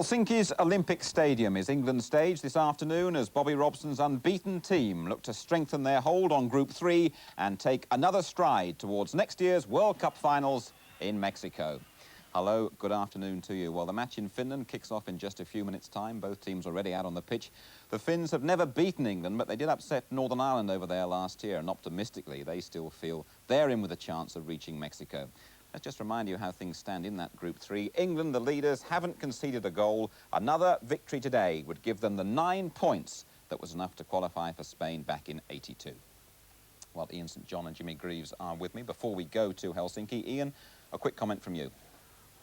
Helsinki's Olympic Stadium is England's stage this afternoon as Bobby Robson's unbeaten team look to strengthen their hold on Group 3 and take another stride towards next year's World Cup finals in Mexico. Hello, good afternoon to you. Well, the match in Finland kicks off in just a few minutes' time. Both teams already out on the pitch. The Finns have never beaten England, but they did upset Northern Ireland over there last year, and optimistically, they still feel they're in with a chance of reaching Mexico. Let's just remind you how things stand in that Group 3. England, the leaders, haven't conceded a goal. Another victory today would give them the 9 points that was enough to qualify for Spain back in '82. Well, Ian St John and Jimmy Greaves are with me. Before we go to Helsinki, Ian, a quick comment from you.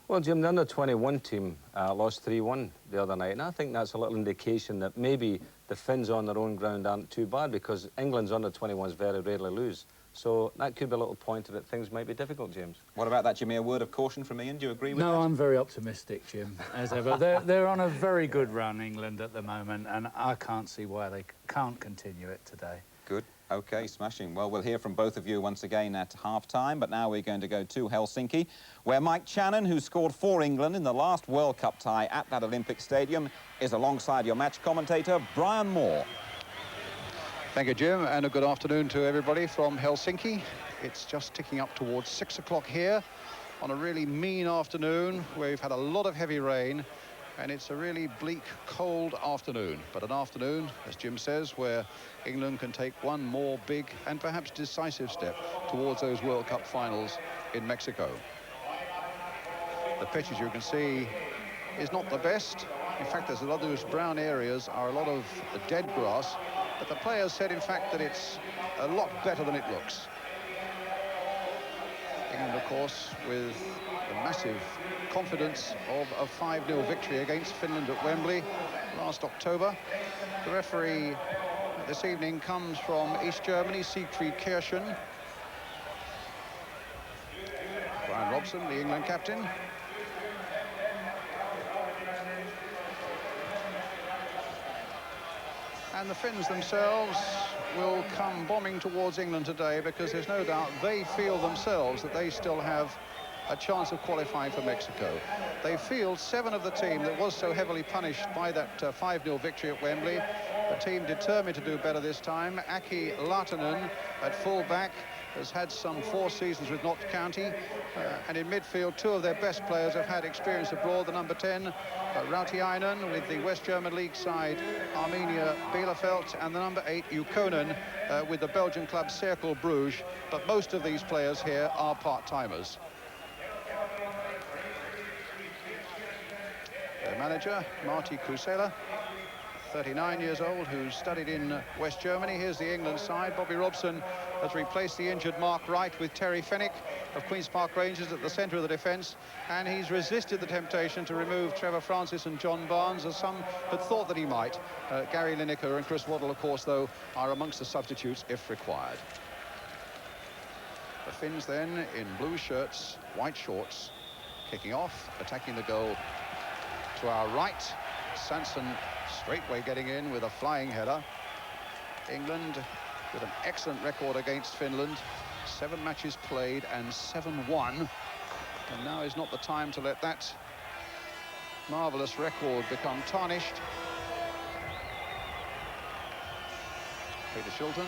Well, Jim, the under-21 team lost 3-1 the other night, and I think that's a little indication that maybe the Finns on their own ground aren't too bad, because England's under-21s very rarely lose. So that could be a little pointer that things might be difficult, James. What about that, Jimmy? A word of caution from Ian? Do you agree with that? No, I'm very optimistic, Jim, as ever. They're on a very good run, England, at the moment, and I can't see why they can't continue it today. Good. OK, smashing. Well, we'll hear from both of you once again at half-time, but now we're going to go to Helsinki, where Mike Channon, who scored for England in the last World Cup tie at that Olympic Stadium, is alongside your match commentator, Brian Moore. Thank you, Jim, and a good afternoon to everybody from Helsinki. It's just ticking up towards 6 o'clock here on a really mean afternoon where we've had a lot of heavy rain, and it's a really bleak, cold afternoon. But an afternoon, as Jim says, where England can take one more big and perhaps decisive step towards those World Cup finals in Mexico. The pitch, as you can see, is not the best. In fact, there's a lot of those brown areas are a lot of dead grass. But the players said, in fact, that it's a lot better than it looks. England, of course, with the massive confidence of a 5-0 victory against Finland at Wembley last October. The referee this evening comes from East Germany, Siegfried Kirschen. Brian Robson, the England captain. And the Finns themselves will come bombing towards England today, because there's no doubt they feel themselves that they still have a chance of qualifying for Mexico. They field 7 of the team that was so heavily punished by that 5-0 victory at Wembley. A team determined to do better this time. Aki Laatunen at full-back has had some 4 seasons with Notts County, and in midfield 2 of their best players have had experience abroad. The number 10, Rautiainen, with the West German League side Arminia Bielefeld, and the number 8, Ukkonen, with the Belgian club Cercle Bruges. But most of these players here are part-timers. Their manager, Marty Krusela, 39 years old, who studied in West Germany. Here's the England side. Bobby Robson has replaced the injured Mark Wright with Terry Fenwick of Queen's Park Rangers at the centre of the defence, and he's resisted the temptation to remove Trevor Francis and John Barnes, as some had thought that he might. Gary Lineker and Chris Waddle, of course, though, are amongst the substitutes if required. The Finns then in blue shirts, white shorts, kicking off, attacking the goal to our right. Sanson straightway getting in with a flying header. England with an excellent record against Finland. 7 matches played and 7 won. And now is not the time to let that marvellous record become tarnished. Peter Shilton.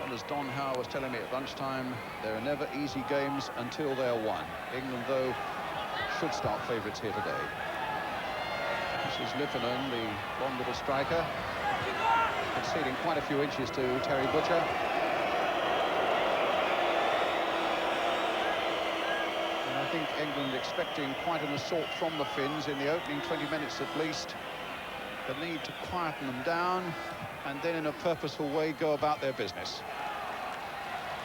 Well, as Don Howe was telling me at lunchtime, there are never easy games until they're won. England, though, should start favourites here today. This is Lipponen, the blonde little striker, conceding quite a few inches to Terry Butcher. And I think England expecting quite an assault from the Finns in the opening 20 minutes at least. The need to quieten them down and then in a purposeful way go about their business.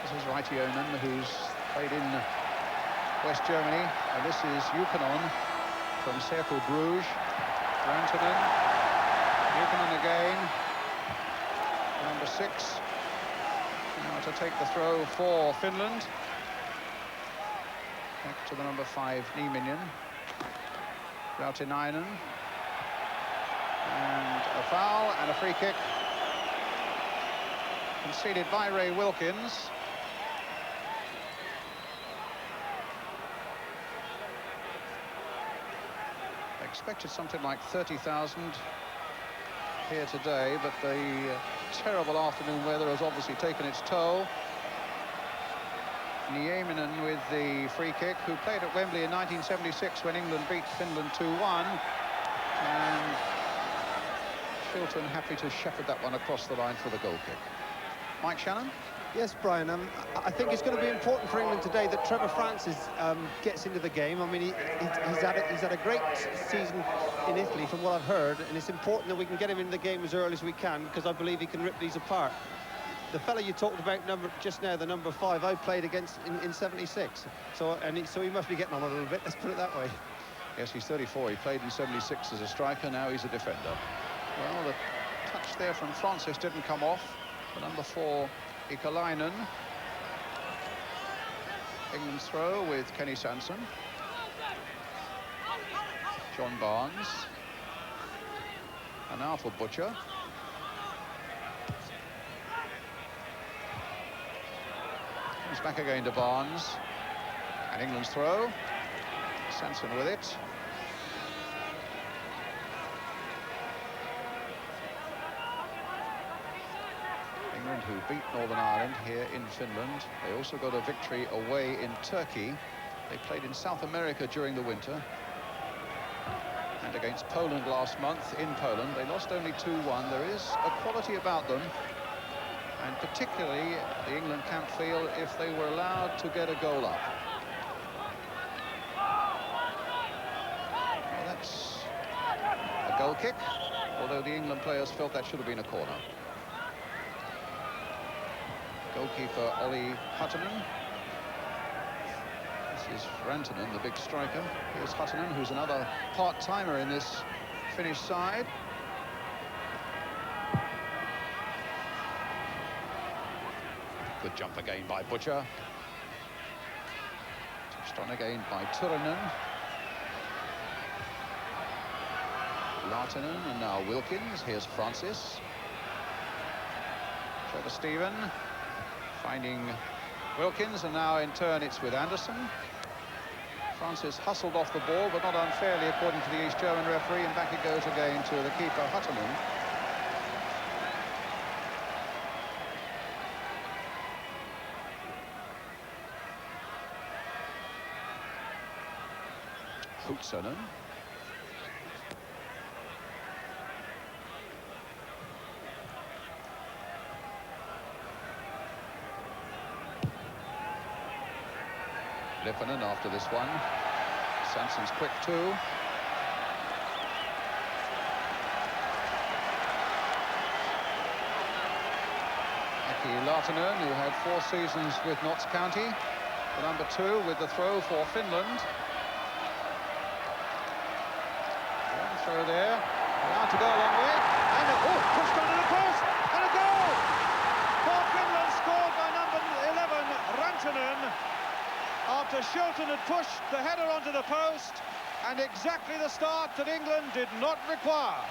This is Rautiainen, who's played in West Germany, and this is Ukkonen from Cercle Bruges. Rantanen, Ukkonen again, number 6, now to take the throw for Finland. Back to the number 5, Nieminen. Rautiainen, and a foul and a free kick conceded by Ray Wilkins. expected something like 30,000 here today, but the terrible afternoon weather has obviously taken its toll. Nieminen with the free kick, who played at Wembley in 1976 when England beat Finland 2-1. And Shilton happy to shepherd that one across the line for the goal kick. Mike Shannon? Yes, Brian, I think it's going to be important for England today that Trevor Francis gets into the game. I mean, he's had a great season in Italy, from what I've heard, and it's important that we can get him into the game as early as we can, because I believe he can rip these apart. The fella you talked about just now, the number 5, I played against in 76, so he must be getting on a little bit, let's put it that way. Yes, he's 34. He played in 76 as a striker, now he's a defender. Well, the touch there from Francis didn't come off. The number 4, Ikalainen. England's throw with Kenny Sanson. John Barnes. And now for Butcher. Comes back again to Barnes. And England's throw. Sanson with it. England, who beat Northern Ireland here in Finland. They also got a victory away in Turkey. They played in South America during the winter. And against Poland last month in Poland, they lost only 2-1. There is a quality about them. And particularly, the England camp feel if they were allowed to get a goal up. Well, that's a goal kick, although the England players felt that should have been a corner. Goalkeeper Ollie Huttunen. This is Rantanen, the big striker. Here's Huttunen, who's another part-timer in this Finnish side. Good jump again by Butcher. Touched on again by Turunen. Lahtinen, and now Wilkins. Here's Francis. Trevor Steven finding Wilkins, and now in turn it's with Anderson. Francis hustled off the ball, but not unfairly according to the East German referee, and back it goes again to the keeper Huttunen. Hutsunen. Lipponen after this one. Sanson's quick too. Aki Lahtinen, who had 4 seasons with Notts County. The number 2 with the throw for Finland. One throw there. Allowed to go a long way. And pushed onto the post. And a goal! For Finland, scored by number 11, Rantanen. After Shilton had pushed the header onto the post, and exactly the start that England did not require.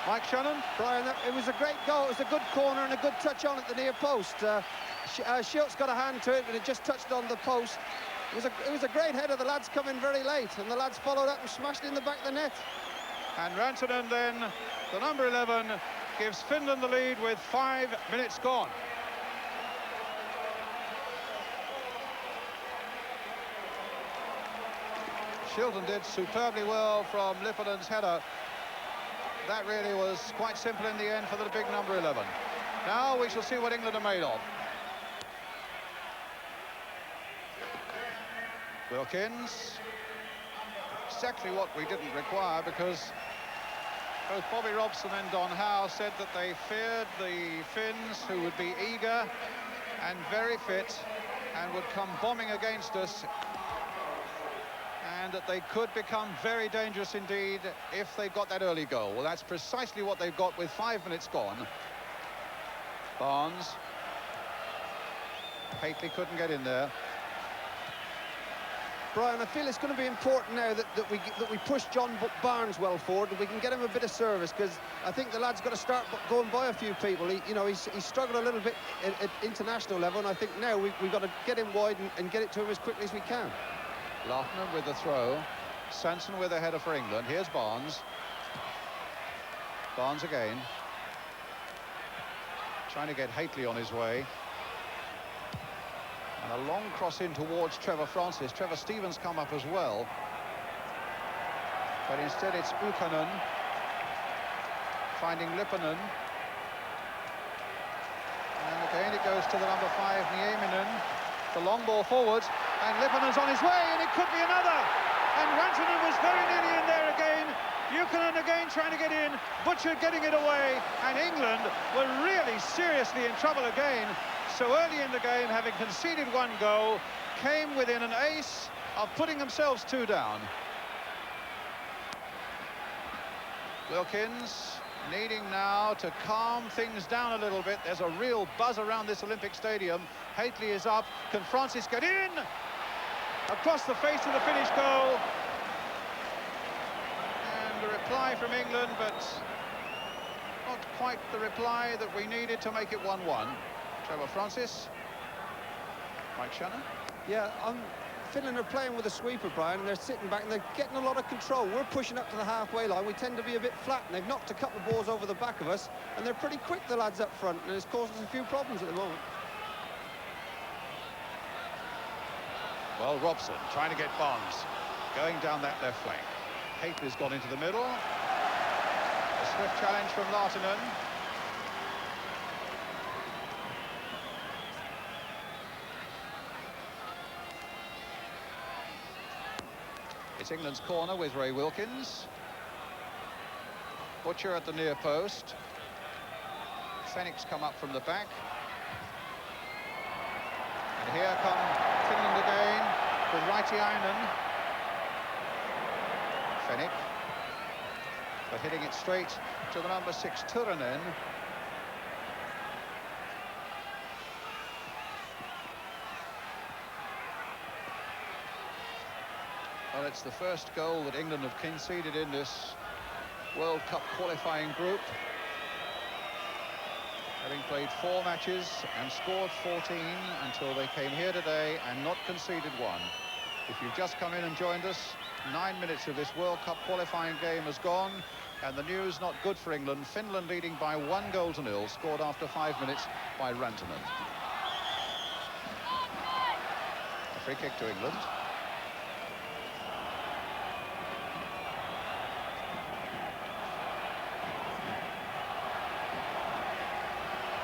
Mike Shannon? Brian, it was a great goal. It was a good corner and a good touch on at the near post. Shilt's got a hand to it, and it just touched on the post. It was a great header. The lads come in very late, and the lads followed up and smashed it in the back of the net. And Rantanen then, the number 11, gives Finland the lead with 5 minutes gone. Shilton did superbly well from Lipponen's header. That really was quite simple in the end for the big number 11. Now we shall see what England are made of. Wilkins. Exactly what we didn't require, because both Bobby Robson and Don Howe said that they feared the Finns, who would be eager and very fit and would come bombing against us, and that they could become very dangerous indeed if they got that early goal. Well, that's precisely what they've got with 5 minutes gone. Barnes. Paisley couldn't get in there. Brian, I feel it's going to be important now that we push John Barnes well forward, and we can get him a bit of service, because I think the lad's got to start going by a few people. He's struggled a little bit at international level, and I think now we've got to get him wide and get it to him as quickly as we can. Lautner with the throw. Sanson with a header for England. Here's Barnes. Barnes again. Trying to get Hateley on his way. And a long cross in towards Trevor Francis. Trevor Stevens come up as well. But instead it's Ukanen finding Lipponen. And again it goes to the number 5, Nieminen. The long ball forward, and Lipponen's on his way, and it could be another. And Rantanen was very nearly in there again. Ukanen again trying to get in, Butcher getting it away, and England were really seriously in trouble again. So early in the game, having conceded 1 goal, came within an ace of putting themselves 2 down. Wilkins needing now to calm things down a little bit. There's a real buzz around this Olympic Stadium. Hateley is up. Can Francis get in? Across the face of the Finnish goal. And the reply from England, but not quite the reply that we needed to make it 1-1. Trevor Francis. Mike Shannon. Yeah, Finland are playing with a sweeper, Brian, and they're sitting back and they're getting a lot of control. We're pushing up to the halfway line. We tend to be a bit flat, and they've knocked a couple of balls over the back of us, and they're pretty quick, the lads up front, and it's caused us a few problems at the moment. Well, Robson trying to get Barnes going down that left flank. Hateley's gone into the middle. A swift challenge from Lautinen. It's England's corner with Ray Wilkins. Butcher at the near post. Fenix come up from the back. And here come Finland again with Raitiainen. Fenix. But hitting it straight to the number 6, Turunen. Well, it's the first goal that England have conceded in this World Cup qualifying group. Having played 4 matches and scored 14 until they came here today and not conceded 1. If you've just come in and joined us, 9 minutes of this World Cup qualifying game has gone, and the news not good for England. Finland leading by 1-0, scored after 5 minutes by Rantanen. A free kick to England.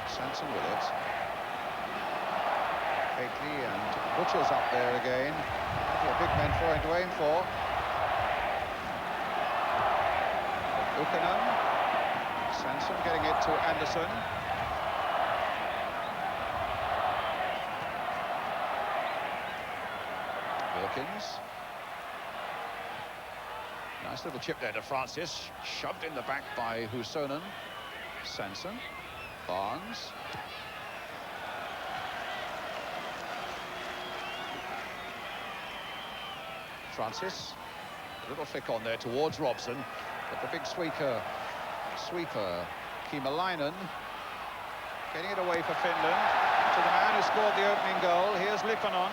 Sanson with it. Hateley and Butcher's up there again. A big men for him to aim for. Ukanen. Sanson getting it to Anderson. Wilkins. Nice little chip there to Francis. Shoved in the back by Husonen. Sanson. Barnes. Francis. A little flick on there towards Robson. But the big sweeper, Kiimalainen, getting it away for Finland to the man who scored the opening goal. Here's Lipponen.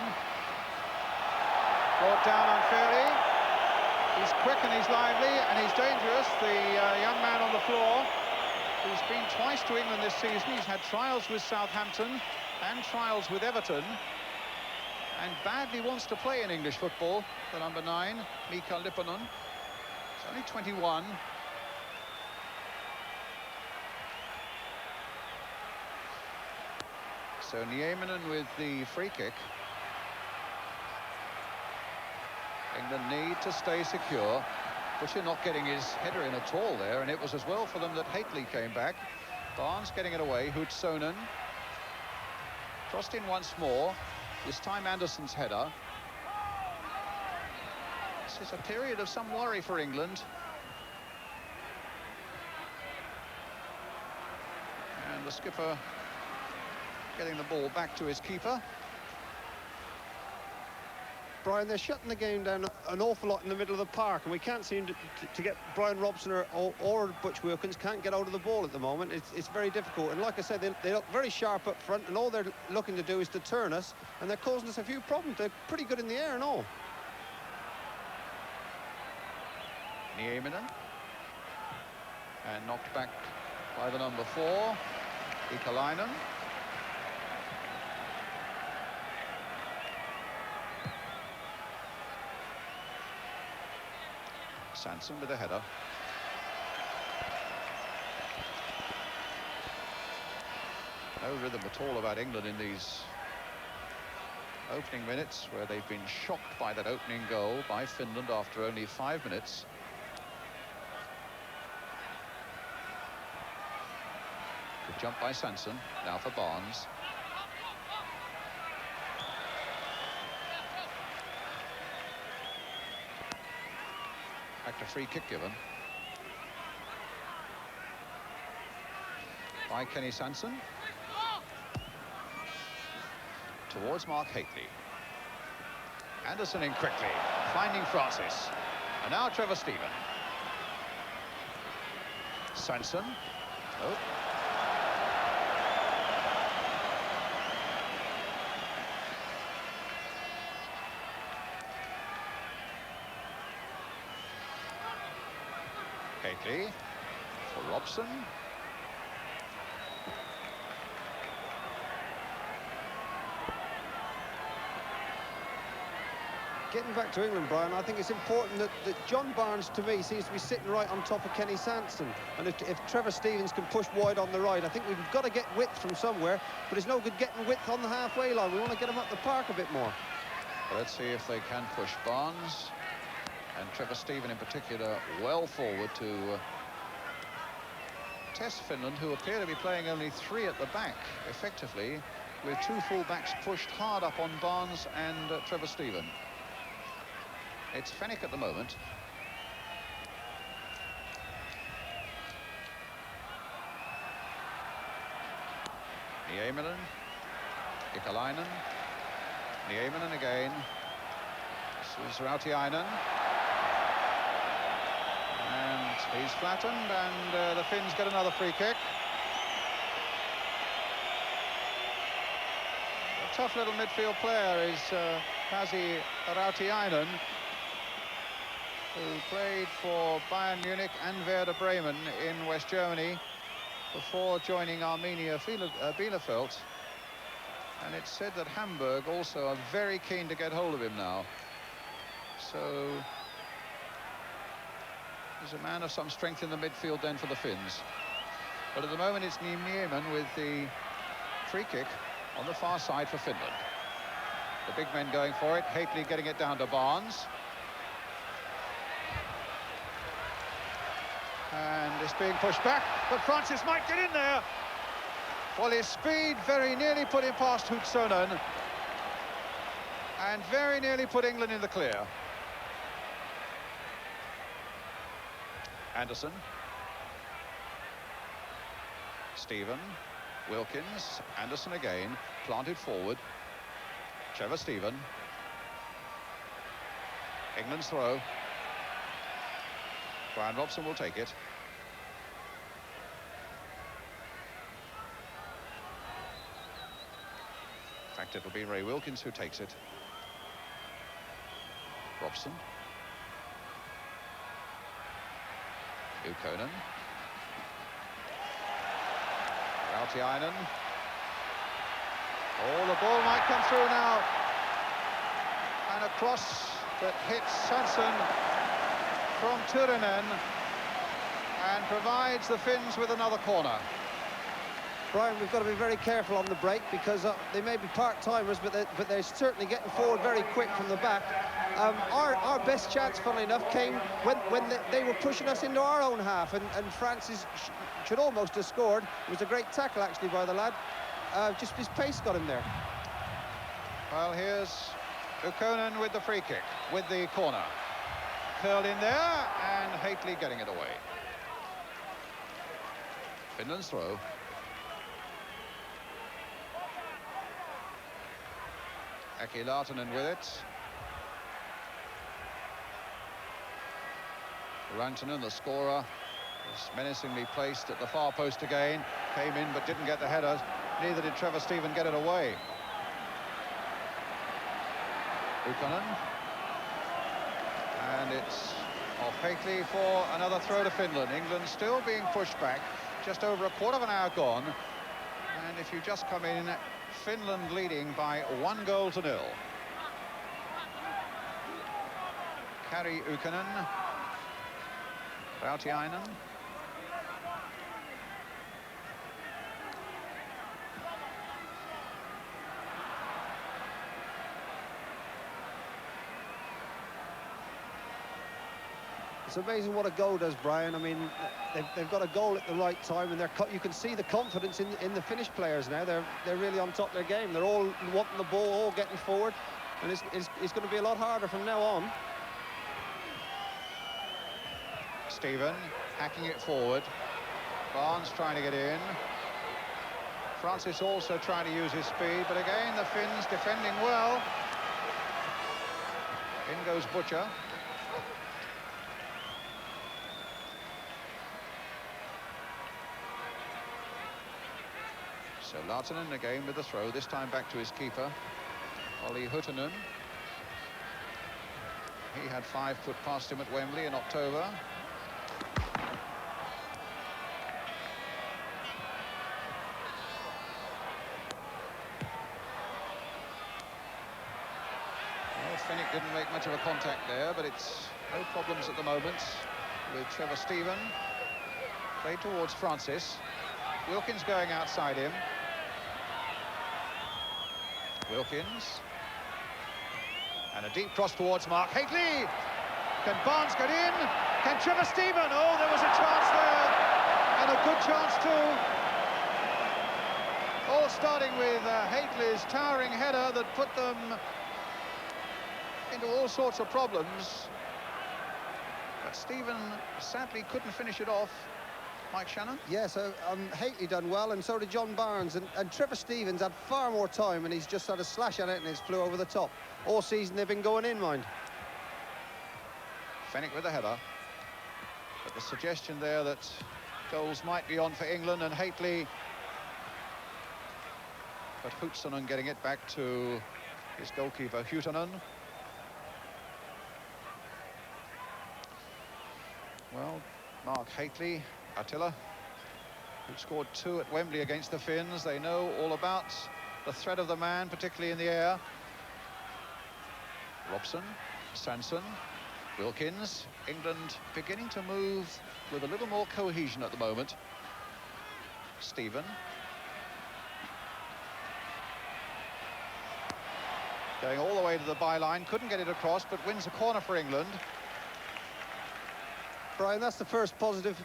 Brought down unfairly. He's quick and he's lively and he's dangerous. The young man on the floor, who's been twice to England this season. He's had trials with Southampton and trials with Everton, and badly wants to play in English football. The number 9, Mika Lipponen. He's only 21. So Nieminen with the free kick. England need to stay secure. Butcher not getting his header in at all there, and it was as well for them that Hateley came back. Barnes getting it away. Hutsonen crossed in once more. This time Anderson's header. This is a period of some worry for England. And the skipper getting the ball back to his keeper. Brian, they're shutting the game down an awful lot in the middle of the park, and we can't seem to get Brian Robson or Butch Wilkins can't get out of the ball at the moment. It's very difficult, and like I said, they look very sharp up front, and all they're looking to do is to turn us, and they're causing us a few problems. They're pretty good in the air and all. Nieminen. And knocked back by the number 4, Ikalainen. Sanson with a header. No rhythm at all about England in these opening minutes, where they've been shocked by that opening goal by Finland after only 5 minutes. Good jump by Sanson, now for Barnes. Back to free kick given by Kenny Sanson. Towards Mark Hateley. Anderson in quickly, finding Francis. And now Trevor Stephen. Sanson. Oh. Hateley for Robson. Getting back to England, Brian, I think it's important that John Barnes, to me, seems to be sitting right on top of Kenny Sanson. And if Trevor Stevens can push wide on the right, I think we've got to get width from somewhere, but it's no good getting width on the halfway line. We want to get him up the park a bit more. Well, let's see if they can push Barnes. And Trevor Stephen in particular well forward to test Finland, who appear to be playing only 3 at the back, effectively, with 2 full-backs pushed hard up on Barnes and Trevor Stephen. It's Fennick at the moment. Nieminen, Ikalainen, Nieminen again. This is Rautiainen. And he's flattened, and the Finns get another free kick. A tough little midfield player is Pasi Rautiainen, who played for Bayern Munich and Werder Bremen in West Germany before joining Arminia Bielefeld. And it's said that Hamburg also are very keen to get hold of him now. So he's a man of some strength in the midfield then for the Finns. But at the moment it's Nieminen with the free kick on the far side for Finland. The big men going for it, Hateley getting it down to Barnes. And it's being pushed back, but Francis might get in there. Well, his speed very nearly put him past Hutsonen, and very nearly put England in the clear. Anderson. Stephen. Wilkins. Anderson again, planted forward. Trevor Stephen. England's throw. Brian Robson will take it. In fact, it'll be Ray Wilkins who takes it. Robson. Ukonen. Rautiainen. Oh, the ball might come through now. And a cross that hits Sanson from Turunen and provides the Finns with another corner. Brian, we've got to be very careful on the break, because they may be part-timers, but they're certainly getting forward very quick from the back. Our best chance, funnily enough, came when they were pushing us into our own half, and Francis should almost have scored. It was a great tackle, actually, by the lad. Just his pace got him there. Well, here's Ukonen with the free kick, with the corner. Curled in there, and Hateley getting it away. Finland's throw. Aki Laatunen with it. Rantanen, the scorer, is menacingly placed at the far post again. Came in but didn't get the header. Neither did Trevor Stephen get it away. Ukonen. And it's Off Hakely for another throw to Finland. England still being pushed back. Just over a quarter of an hour gone. And if you just come in, Finland leading by 1-0. Kari Ykkönen. Rautiainen. It's amazing what a goal does, Brian. I mean, they've got a goal at the right time, and you can see the confidence in the Finnish players now. They're really on top of their game. They're all wanting the ball, all getting forward, and it's going to be a lot harder from now on. Stephen hacking it forward. Barnes trying to get in. Francis also trying to use his speed, but again the Finns defending well. In goes Butcher. So Lahtinen again with the throw, this time back to his keeper, Olli Huttunen. He had 5 put past him at Wembley in October. Well, Finnick didn't make much of a contact there, but it's no problems at the moment with Trevor Stephen. Played towards Francis. Wilkins going outside him. Wilkins. And a deep cross towards Mark Hakely. Can Barnes get in? Can Trevor Stephen? Oh, there was a chance there. And a good chance too. All starting with Hakely's towering header that put them into all sorts of problems. But Stephen sadly couldn't finish it off. Mike Shannon? Yeah, so Hakely done well, and so did John Barnes, and Trevor Stevens had far more time, and he's just had a slash at it and it's flew over the top. All season they've been going in, mind. Fennick with the header. But the suggestion there that goals might be on for England, and Hakely. But Hutsunen getting it back to his goalkeeper, Huttunen. Well, Mark Hakely, Attila, who scored 2 at Wembley against the Finns. They know all about the threat of the man, particularly in the air. Robson, Sanson, Wilkins. England beginning to move with a little more cohesion at the moment. Stephen. Going all the way to the byline, couldn't get it across, but wins a corner for England. Brian, that's the first positive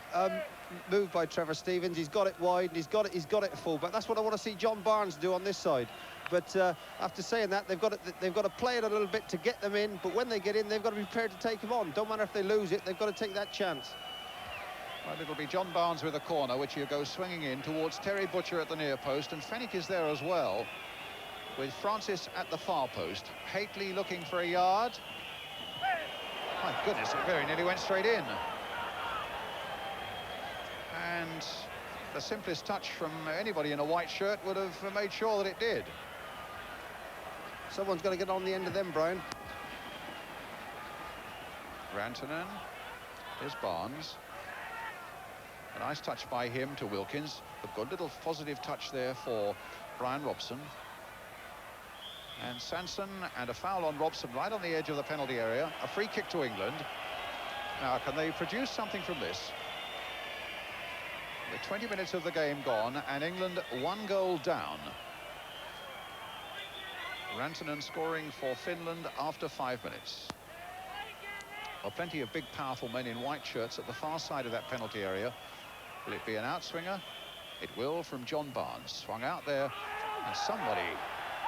move by Trevor Stevens. He's got it wide, and he's got it full. But that's what I want to see John Barnes do on this side. But after saying that, they've got to play it a little bit to get them in. But when they get in, they've got to be prepared to take them on. Don't matter if they lose it; they've got to take that chance. Well, it'll be John Barnes with a corner, which he'll go swinging in towards Terry Butcher at the near post, and Fennick is there as well, with Francis at the far post. Hakely looking for a yard. My goodness, it very nearly went straight in. And the simplest touch from anybody in a white shirt would have made sure that it did. Someone's got to get on the end of them, Brian. Rantanen. Here's Barnes. A nice touch by him to Wilkins. A good little positive touch there for Brian Robson. And Sanson, and a foul on Robson right on the edge of the penalty area. A free kick to England. Now, can they produce something from this? With 20 minutes of the game gone, and England 1 goal down. Rantanen scoring for Finland after 5 minutes. Well, plenty of big, powerful men in white shirts at the far side of that penalty area. Will it be an outswinger? It will, from John Barnes. Swung out there, and somebody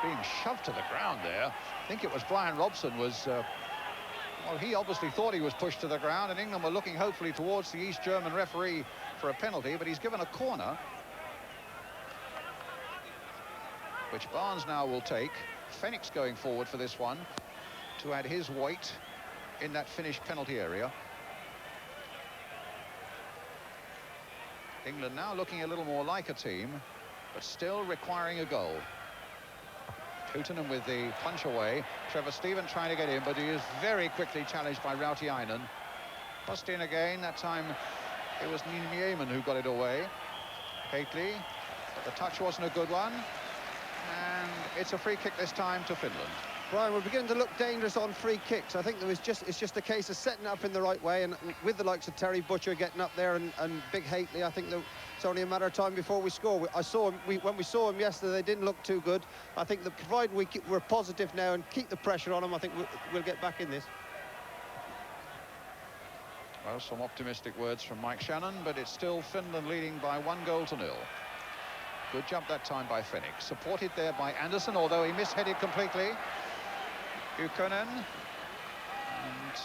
being shoved to the ground there. I think it was Brian Robson was... well, he obviously thought he was pushed to the ground, and England were looking hopefully towards the East German referee for a penalty, but he's given a corner, which Barnes now will take. Fennick's going forward for this one to add his weight in that Finnish penalty area. England now looking a little more like a team, but still requiring a goal. Huttunen with the punch away. Trevor Stephen trying to get in, but he is very quickly challenged by Rautiainen. Crossed in again. That time it was Niemen who got it away. Hately, but the touch wasn't a good one. And it's a free kick this time to Finland. Brian, we're beginning to look dangerous on free kicks. I think it's just a case of setting up in the right way, and with the likes of Terry Butcher getting up there and Big Hately, I think that it's only a matter of time before we score. When we saw him yesterday, they didn't look too good. I think that provided we're positive now and keep the pressure on them, I think we'll get back in this. Well, some optimistic words from Mike Shannon, but it's still Finland leading by 1-0. Good jump that time by Fennick. Supported there by Anderson, although he misheaded completely. Ykkönen. And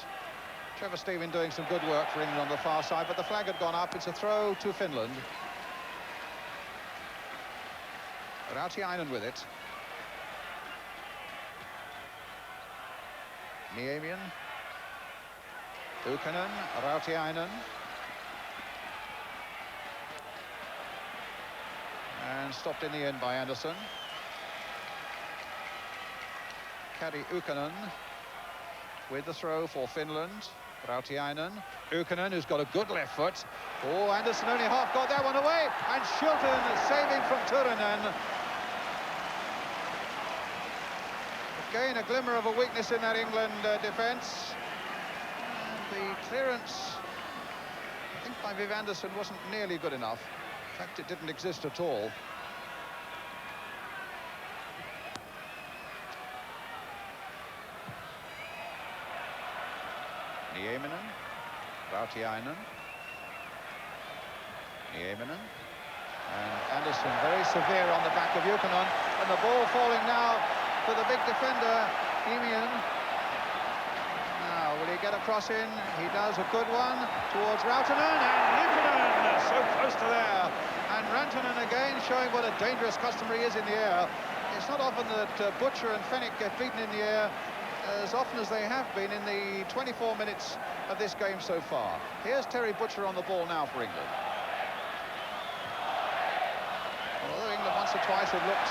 Trevor Stephen doing some good work for England on the far side, but the flag had gone up. It's a throw to Finland. Rautiainen with it. Niemian. Ykkönen, Rautiainen. And stopped in the end by Anderson. Kari Ykkönen with the throw for Finland. Rautiainen. Ykkönen, who's got a good left foot. Oh, Anderson only half got that one away. And Shilton saving from Turunen. Again, a glimmer of a weakness in that England defence. The clearance, I think, by Viv Anderson wasn't nearly good enough. In fact, it didn't exist at all. Nieminen, Rautiainen. Nieminen. And Anderson very severe on the back of Ykkönen. And the ball falling now for the big defender, Nieminen. Will he get a cross in? He does, a good one towards Rautanen, and Ykkönen so close to there. And Rantanen again showing what a dangerous customer he is in the air. It's not often that Butcher and Fennick get beaten in the air as often as they have been in the 24 minutes of this game so far. Here's Terry Butcher on the ball now for England. Although England once or twice have looked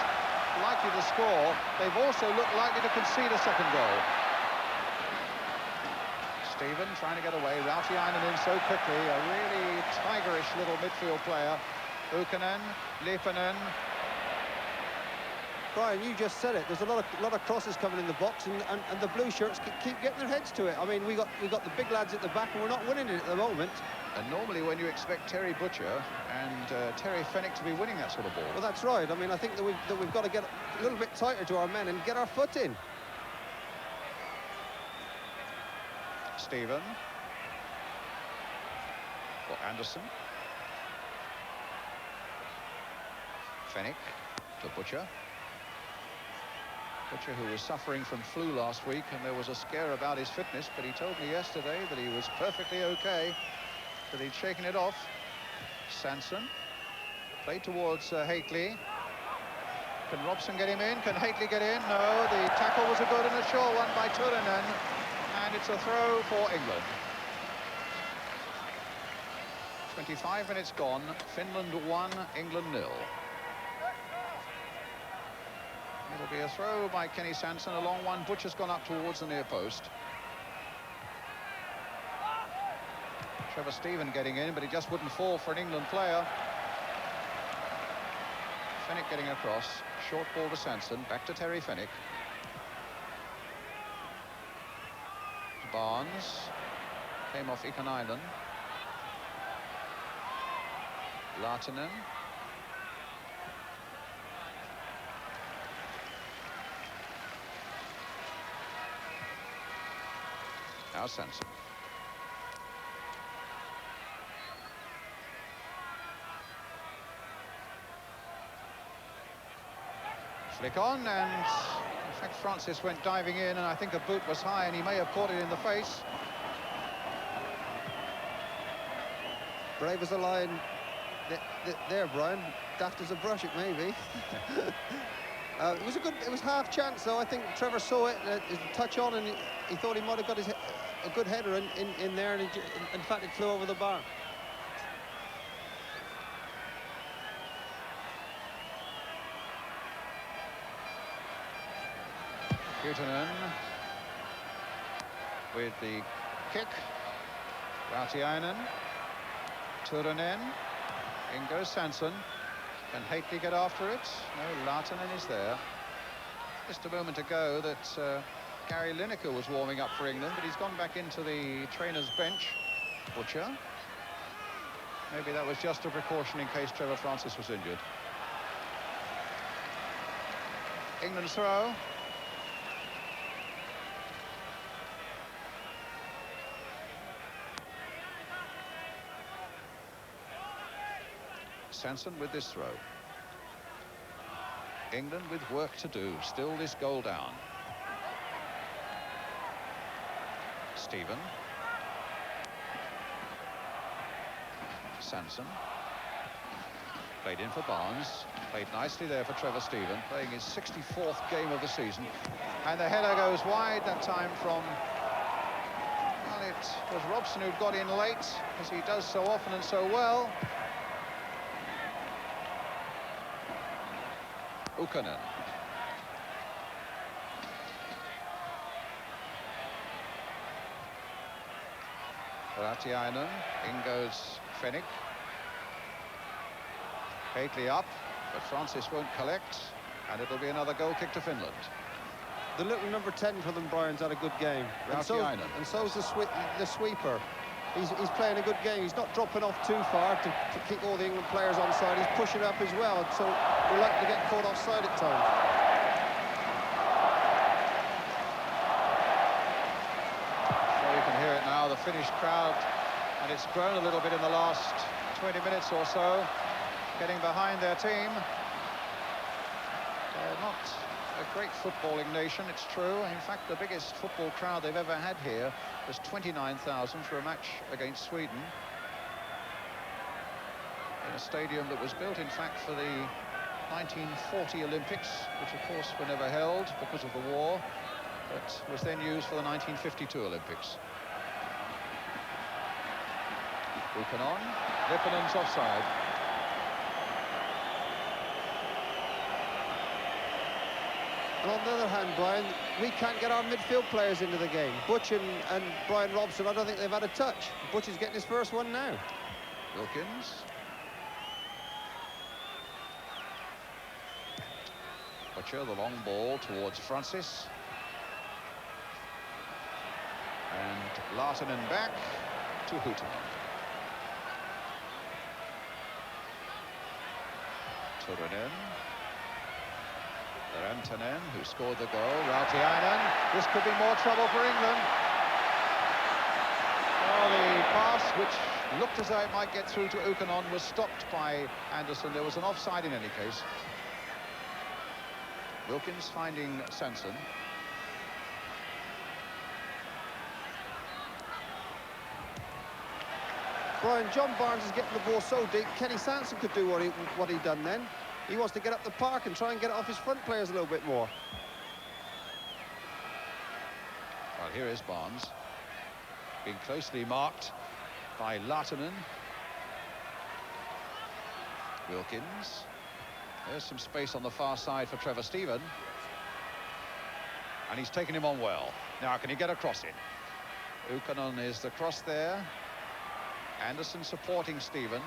likely to score, they've also looked likely to concede a second goal. Stephen trying to get away. Rautiainen in so quickly. A really tigerish little midfield player. Ykkönen, Lipanen. Brian, you just said it. There's a lot of crosses coming in the box, and the blue shirts keep getting their heads to it. I mean, we got the big lads at the back, and we're not winning it at the moment. And normally, when you expect Terry Butcher and Terry Fennick to be winning that sort of ball. Well, that's right. I mean, I think that we've got to get a little bit tighter to our men and get our foot in. Stephen. For Anderson. Fennick to Butcher. Butcher, who was suffering from flu last week, and there was a scare about his fitness, but he told me yesterday that he was perfectly okay, that he'd shaken it off. Sanson. Play towards Hately. Can Robson get him in? Can Hately get in? No, the tackle was a good and a sure one by Turunen. And it's a throw for England. 25 minutes gone. Finland 1, England 0. It'll be a throw by Kenny Sanson. A long one. Butcher's gone up towards the near post. Trevor Stephen getting in, but he just wouldn't fall for an England player. Fennick getting across. Short ball to Sanson. Back to Terry Fennick. Barnes came off Ykkönen. Lahtinen. Now Sanson. Flick on, and in fact Francis went diving in, and I think a boot was high and he may have caught it in the face. Brave as a lion there, Brian. Daft as a brush, it may be. It was half chance though. I think Trevor saw it, touch on, and he thought he might have got a good header in there, and in fact it flew over the bar. Ykkönen with the kick. Rautiainen, Turunen, in goes Sanson. Can Hately get after it? No, Laatunen is there. Just a moment ago that Gary Lineker was warming up for England, but he's gone back into the trainer's bench. Butcher. Maybe that was just a precaution in case Trevor Francis was injured. England's throw. Sanson with this throw. England with work to do. Still this goal down. Stephen. Sanson. Played in for Barnes. Played nicely there for Trevor Stephen, playing his 64th game of the season. And the header goes wide that time from... Well, it was Robson who'd got in late, as he does so often and so well. Ukkonen. Rautiainen, in goes Fennick. Hately up, but Francis won't collect, and it'll be another goal kick to Finland. The little number 10 for them, Brian's had a good game. Rautiainen. And so's the sweeper. He's playing a good game. He's not dropping off too far to keep all the England players on side. He's pushing up as well, so we're likely to get caught offside at times. Well, you can hear it now, the Finnish crowd, and it's grown a little bit in the last 20 minutes or so, getting behind their team. They're not a great footballing nation, it's true. In fact, the biggest football crowd they've ever had here was 29,000 for a match against Sweden, in a stadium that was built, in fact, for the 1940 Olympics, which of course were never held because of the war, but was then used for the 1952 Olympics. Ukkonen, Lipponen's offside. And on the other hand, Brian, we can't get our midfield players into the game. Butch and Brian Robson, I don't think they've had a touch. Butch is getting his first one now. Wilkins. Butcher, the long ball towards Francis. And Laatunen back to Huutonen. Turunen. Rantanen, who scored the goal. Rautiainen. This could be more trouble for England. Well, the pass, which looked as though it might get through to Ukkonen, was stopped by Anderson. There was an offside in any case. Wilkins finding Sanson. Brian, John Barnes is getting the ball so deep. Kenny Sanson could do what he done then. He wants to get up the park and try and get it off his front players a little bit more. Well, here is Barnes, being closely marked by Laatunen. Wilkins. There's some space on the far side for Trevor Stephen. And he's taken him on well. Now, can he get a cross in? Ukkonen is the cross there. Anderson supporting Stephen.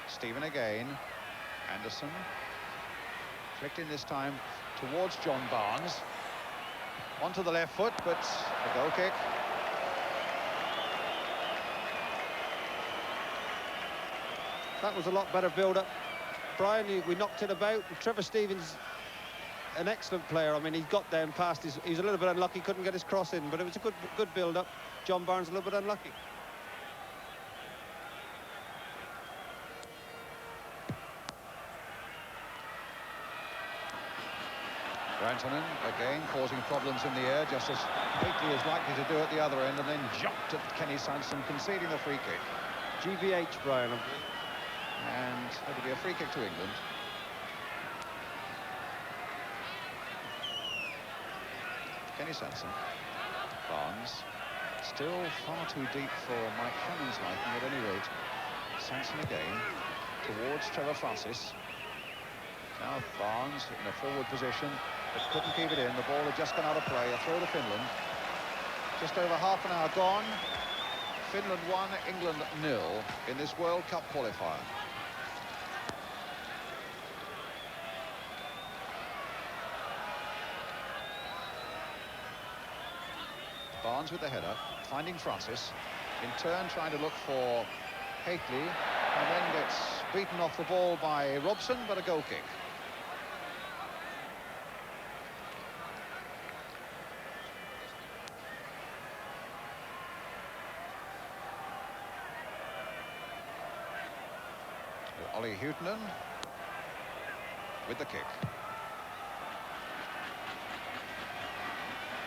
Stephen again. Anderson. Flicked in this time towards John Barnes. Onto the left foot, but a goal kick. That was a lot better build-up. Brian, we knocked it about. Trevor Stevens, an excellent player. I mean, he got down past he's a little bit unlucky, couldn't get his cross in, but it was a good build-up. John Barnes a little bit unlucky. Rantanen again causing problems in the air, just as Hately is likely to do at the other end, and then jumped at Kenny Sanson, conceding the free kick. GBH, Brian. And it'll be a free kick to England. Kenny Sanson. Barnes. Still far too deep for Mike Hammond's liking at any rate. Sanson again towards Trevor Francis. Now Barnes in a forward position, but couldn't keep it in. The ball had just gone out of play. A throw to Finland. Just over half an hour gone. Finland 1, England 0 in this World Cup qualifier. Barnes with the header, finding Francis. In turn, trying to look for Hateley, and then gets beaten off the ball by Robson, but a goal kick. Ollie Huitinen with the kick.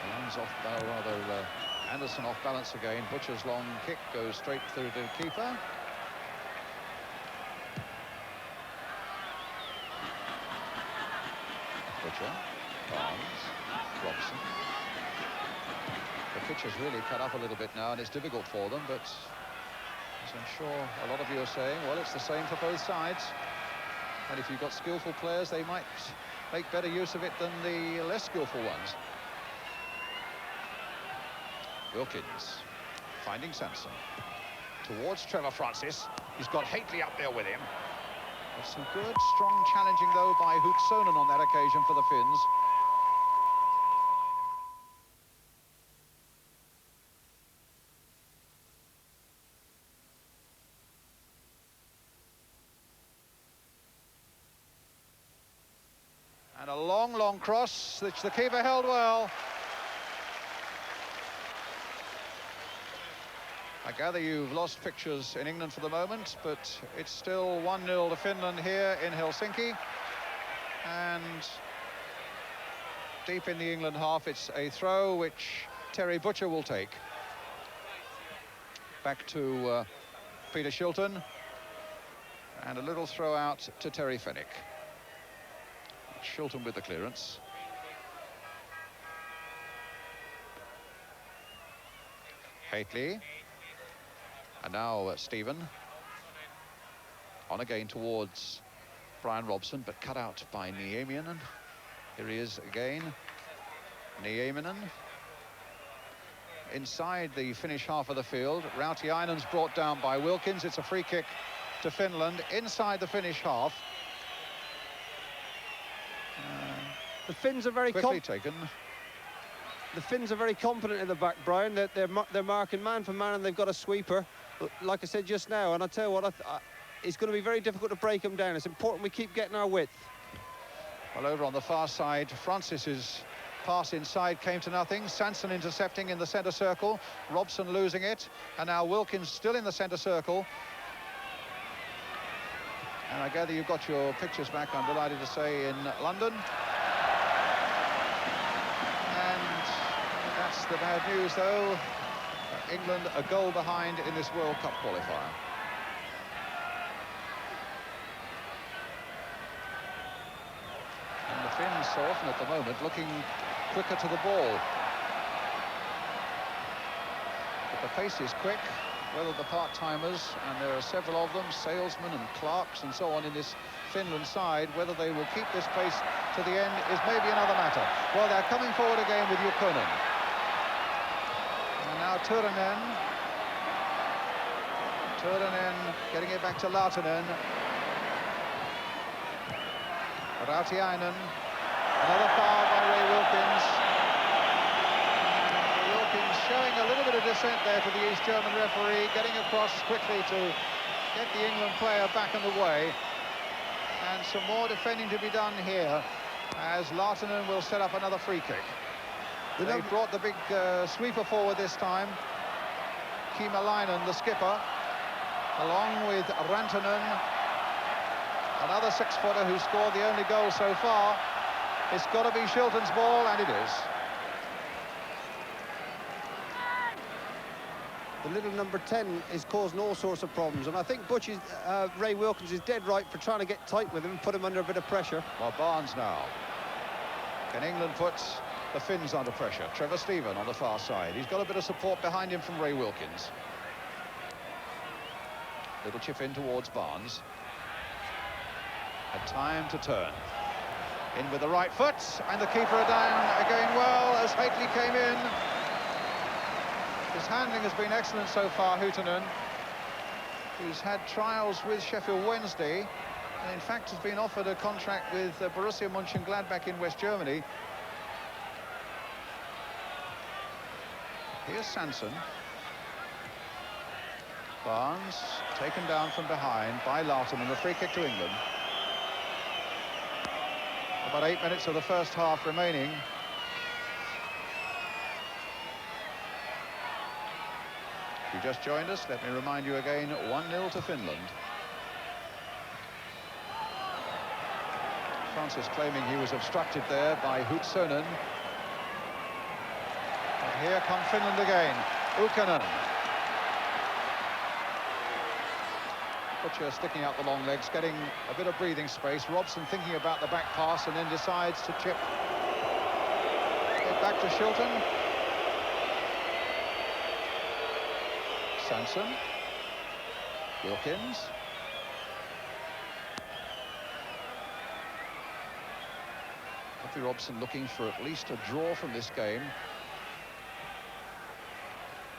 Barnes off, rather, Anderson off balance again. Butcher's long kick goes straight through the keeper. Butcher, Barnes, Robson. The pitch has really cut up a little bit now, and it's difficult for them, but as I'm sure a lot of you are saying, well, it's the same for both sides. And if you've got skillful players, they might make better use of it than the less skillful ones. Wilkins finding Sanson towards Trevor Francis. He's got Hateley up there with him. There's some good, strong challenging, though, by Hootsonen on that occasion for the Finns. And a long, long cross, which the keeper held well. I gather you've lost pictures in England for the moment, but it's still 1-0 to Finland here in Helsinki. And deep in the England half, it's a throw which Terry Butcher will take. Back to Peter Shilton. And a little throw out to Terry Fenwick. Shilton with the clearance. Hateley. And now Stephen. On again towards Brian Robson, but cut out by Nieminen. Here he is again. Nieminen. Inside the Finnish half of the field. Rautiainen's brought down by Wilkins. It's a free kick to Finland inside the Finnish half. The Finns are very quickly taken. The Finns are very confident in the back, Brian. They're marking man for man, and they've got a sweeper, like I said just now. And I tell you what, it's going to be very difficult to break them down. It's important we keep getting our width. Well, over on the far side, Francis's pass inside came to nothing. Sanson intercepting in the centre circle. Robson losing it, and now Wilkins still in the centre circle. And I gather you've got your pictures back, I'm delighted to say, in London. That's the bad news, though. England a goal behind in this World Cup qualifier. And the Finns so often at the moment looking quicker to the ball. But the pace is quick, whether the part-timers, and there are several of them, Salesman and Clarks and so on in this Finland side, whether they will keep this pace to the end is maybe another matter. Well, they're coming forward again with Jukkonen. And now Turunen getting it back to Laatunen. Rautiainen. Another foul by Ray Wilkins. Wilkins showing a little bit of dissent there to the East German referee, getting across quickly to get the England player back in the way. And some more defending to be done here, as Laatunen will set up another free kick. They brought the big sweeper forward this time. Kiimalainen, the skipper, along with Rantanen, another six-footer who scored the only goal so far. It's got to be Shilton's ball, and it is. The little number 10 is causing all sorts of problems, and I think Ray Wilkins is dead right for trying to get tight with him and put him under a bit of pressure. Well, Barnes now. Can England put the Finns under pressure? Trevor Stephen on the far side. He's got a bit of support behind him from Ray Wilkins. Little chip in towards Barnes. Had time to turn. In with the right foot, and the keeper down again well as Hateley came in. His handling has been excellent so far, Huuhtanen. He's had trials with Sheffield Wednesday, and in fact has been offered a contract with Borussia Mönchengladbach in West Germany. Here's Sanson. Barnes taken down from behind by Larton, and the free kick to England. About 8 minutes of the first half remaining. If you just joined us, let me remind you again, 1-0 to Finland. Francis claiming he was obstructed there by Huuhtanen. And here come Finland again. Ukkonen. Butcher sticking out the long legs, getting a bit of breathing space. Robson thinking about the back pass and then decides to chip it back to Shilton. Sanson. Wilkins. Bobby Robson looking for at least a draw from this game.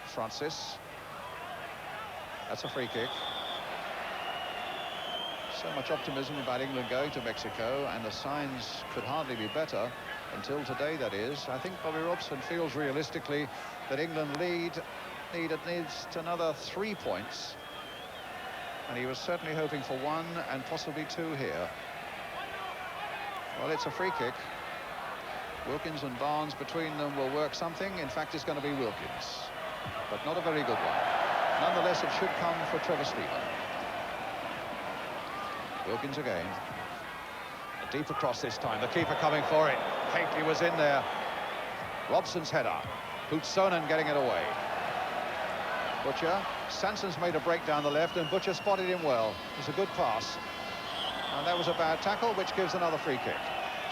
Francis. That's a free kick. So much optimism about England going to Mexico, and the signs could hardly be better until today, that is. I think Bobby Robson feels realistically that England need at least another 3 points, and he was certainly hoping for 1 and possibly 2 here. Well, it's a free kick. Wilkins and Barnes between them will work something. In fact, it's going to be Wilkins, but not a very good one. Nonetheless, it should come for Trevor Steven. Wilkins again. A deep across this time. The keeper coming for it. Haley was in there. Robson's header. Huuhtanen getting it away. Butcher. Sanson's made a break down the left, and Butcher spotted him well. It was a good pass. And that was a bad tackle, which gives another free kick.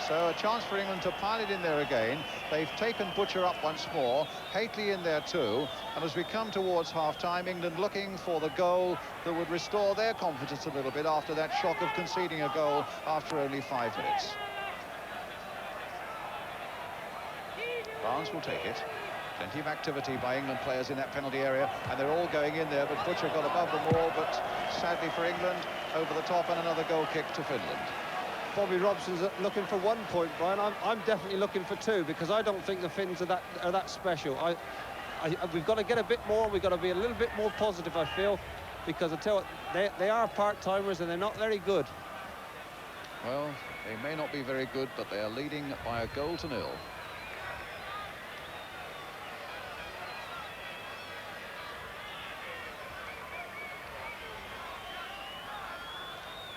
So a chance for England to pile it in there again. They've taken Butcher up once more. Haley in there too. And as we come towards half-time, England looking for the goal that would restore their confidence a little bit after that shock of conceding a goal after only 5 minutes. Barnes will take it. Plenty of activity by England players in that penalty area, and they're all going in there, but Butcher got above them all, but sadly for England, over the top, and another goal kick to Finland. Bobby Robson's looking for 1 point, Brian. I'm definitely looking for 2, because I don't think the Finns are that special. We've got to get a bit more. We've got to be a little bit more positive, I feel, because I tell you, they are part-timers and they're not very good. Well, they may not be very good, but they are leading by 1-0.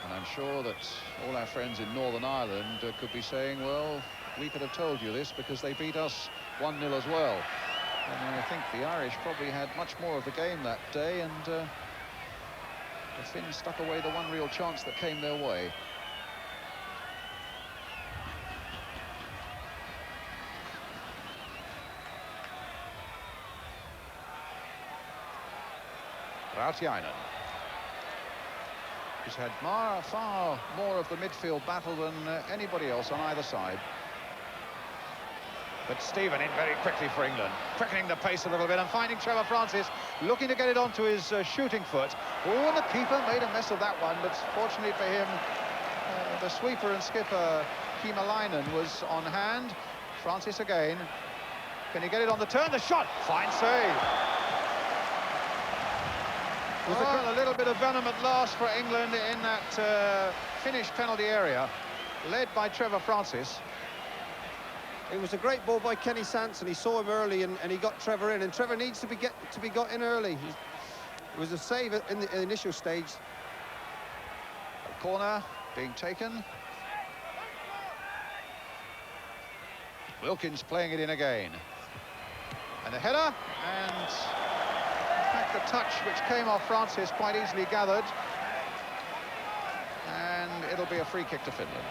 And I'm sure that all our friends in Northern Ireland could be saying, well, we could have told you this because they beat us 1-0 as well. And I think the Irish probably had much more of the game that day, and the Finns stuck away the one real chance that came their way. Rautiainen. He's had far more of the midfield battle than anybody else on either side. But Steven in very quickly for England, quickening the pace a little bit and finding Trevor Francis, looking to get it onto his shooting foot. Oh, and the keeper made a mess of that one, but fortunately for him, the sweeper and skipper Kiimalainen was on hand. Francis again. Can he get it on the turn? The shot! Fine save. Well, a little bit of venom at last for England in that Finnish penalty area, led by Trevor Francis. It was a great ball by Kenny Sanson. He saw him early and he got Trevor in, and Trevor needs to be got in early. It was a save in the initial stage. A corner being taken. Wilkins playing it in again. And the header, and the touch which came off Francis quite easily gathered, and it'll be a free kick to Finland.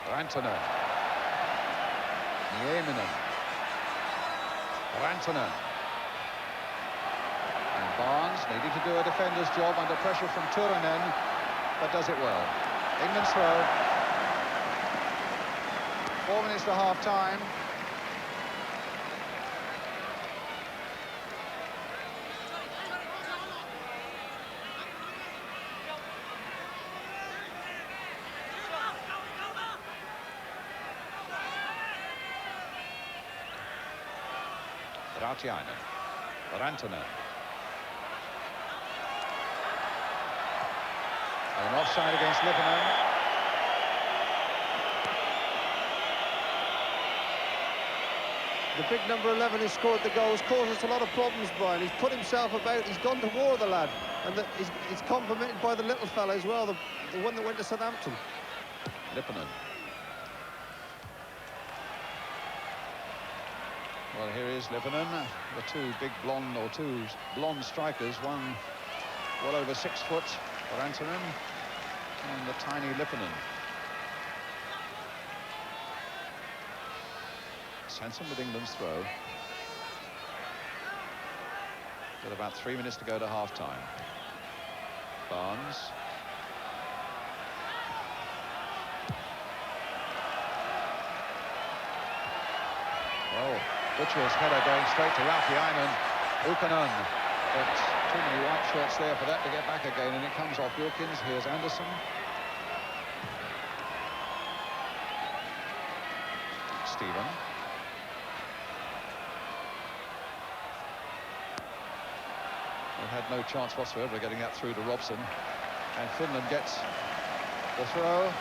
Rantanen. Nieminen. Rantanen. And Barnes needing to do a defender's job under pressure from Turunen, but does it well. England's throw. 4 minutes to half-time. Rautiainen, Rantanen. An offside against Lipponen. The big number 11 who scored the goals caused us a lot of problems, Brian. He's put himself about, he's gone to war, the lad. And he's complimented by the little fella as well, the one that went to Southampton. Lipponen. Well, here is Lipponen, the two blonde strikers, one well over 6 foot for Rantanen, and the tiny Lipponen. Sanson with England's throw. With about 3 minutes to go to half-time. Barnes. Oh, Butcher's header going straight to Rautiainen. Ukkonen. But too many white shirts there for that to get back again, and it comes off Wilkins. Here's Anderson. Stephen. They had no chance whatsoever of getting that through to Robson. And Finland gets the throw.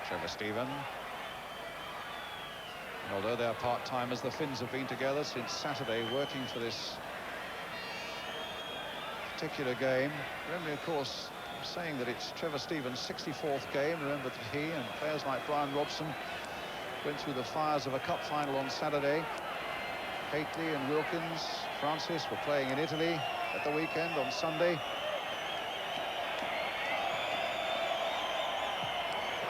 Trevor Stephen. Although they're part-timers, the Finns have been together since Saturday working for this particular game. Remember, of course, saying that it's Trevor Stephen's 64th game. Remember that he and players like Brian Robson went through the fires of a cup final on Saturday. Hately and Wilkins, Francis were playing in Italy at the weekend on Sunday.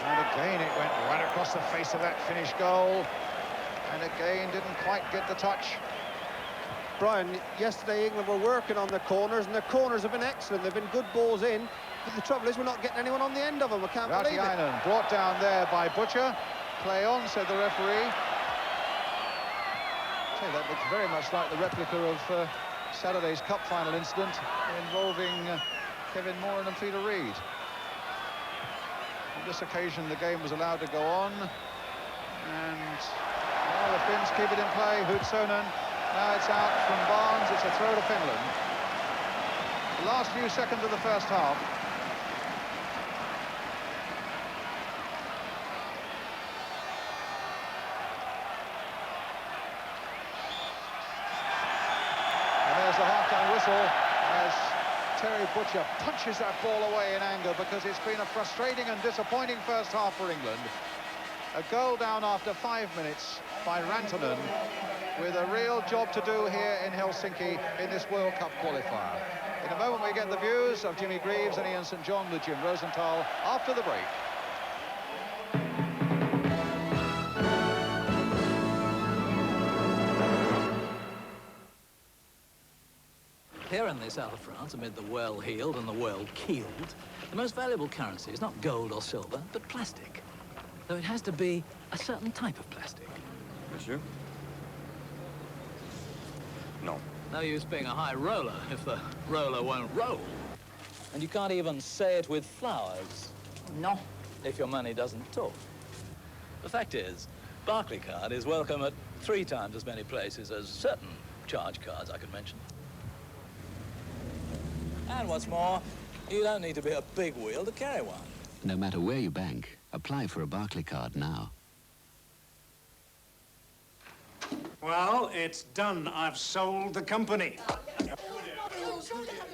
And again, it went right across the face of that Finnish goal. And again, didn't quite get the touch. Brian, yesterday England were working on the corners, and the corners have been excellent. They've been good balls in. But the trouble is we're not getting anyone on the end of them. I can't believe it. Rautiainen brought down there by Butcher. Play on, said the referee. Say, that looks very much like the replica of Saturday's cup final incident involving Kevin Moran and Peter Reid. On this occasion, the game was allowed to go on. And well, the Finns keep it in play. Hutsonen. Now it's out from Barnes. It's a throw to Finland. The last few seconds of the first half. And there's the half-time whistle as Terry Butcher punches that ball away in anger, because it's been a frustrating and disappointing first half for England. A goal down after 5 minutes by Rantanen, with a real job to do here in Helsinki in this World Cup qualifier. In a moment we get the views of Jimmy Greaves and Ian St John with Jim Rosenthal after the break. Here in the south of France, amid the well-heeled and the well-keeled, the most valuable currency is not gold or silver, but plastic. Though it has to be a certain type of plastic. Monsieur? No. No use being a high roller if the roller won't roll. And you can't even say it with flowers. No. If your money doesn't talk. The fact is, Barclaycard is welcome at 3 times as many places as certain charge cards I could mention. And what's more, you don't need to be a big wheel to carry one. No matter where you bank, apply for a Barclaycard now. Well, it's done. I've sold the company.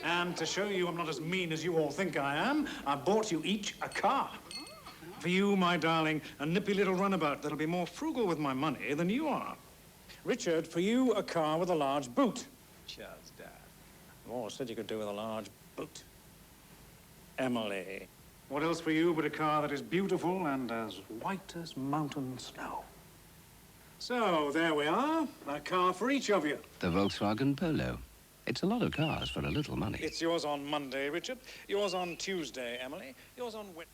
And to show you I'm not as mean as you all think I am, I bought you each a car. For you, my darling, a nippy little runabout that'll be more frugal with my money than you are. Richard, for you, a car with a large boot. Cheers, Dad. I've always said you could do with a large boot. Emily. What else for you but a car that is beautiful and as white as mountain snow? So, there we are. A car for each of you. The Volkswagen Polo. It's a lot of cars for a little money. It's yours on Monday, Richard. Yours on Tuesday, Emily. Yours on Wednesday.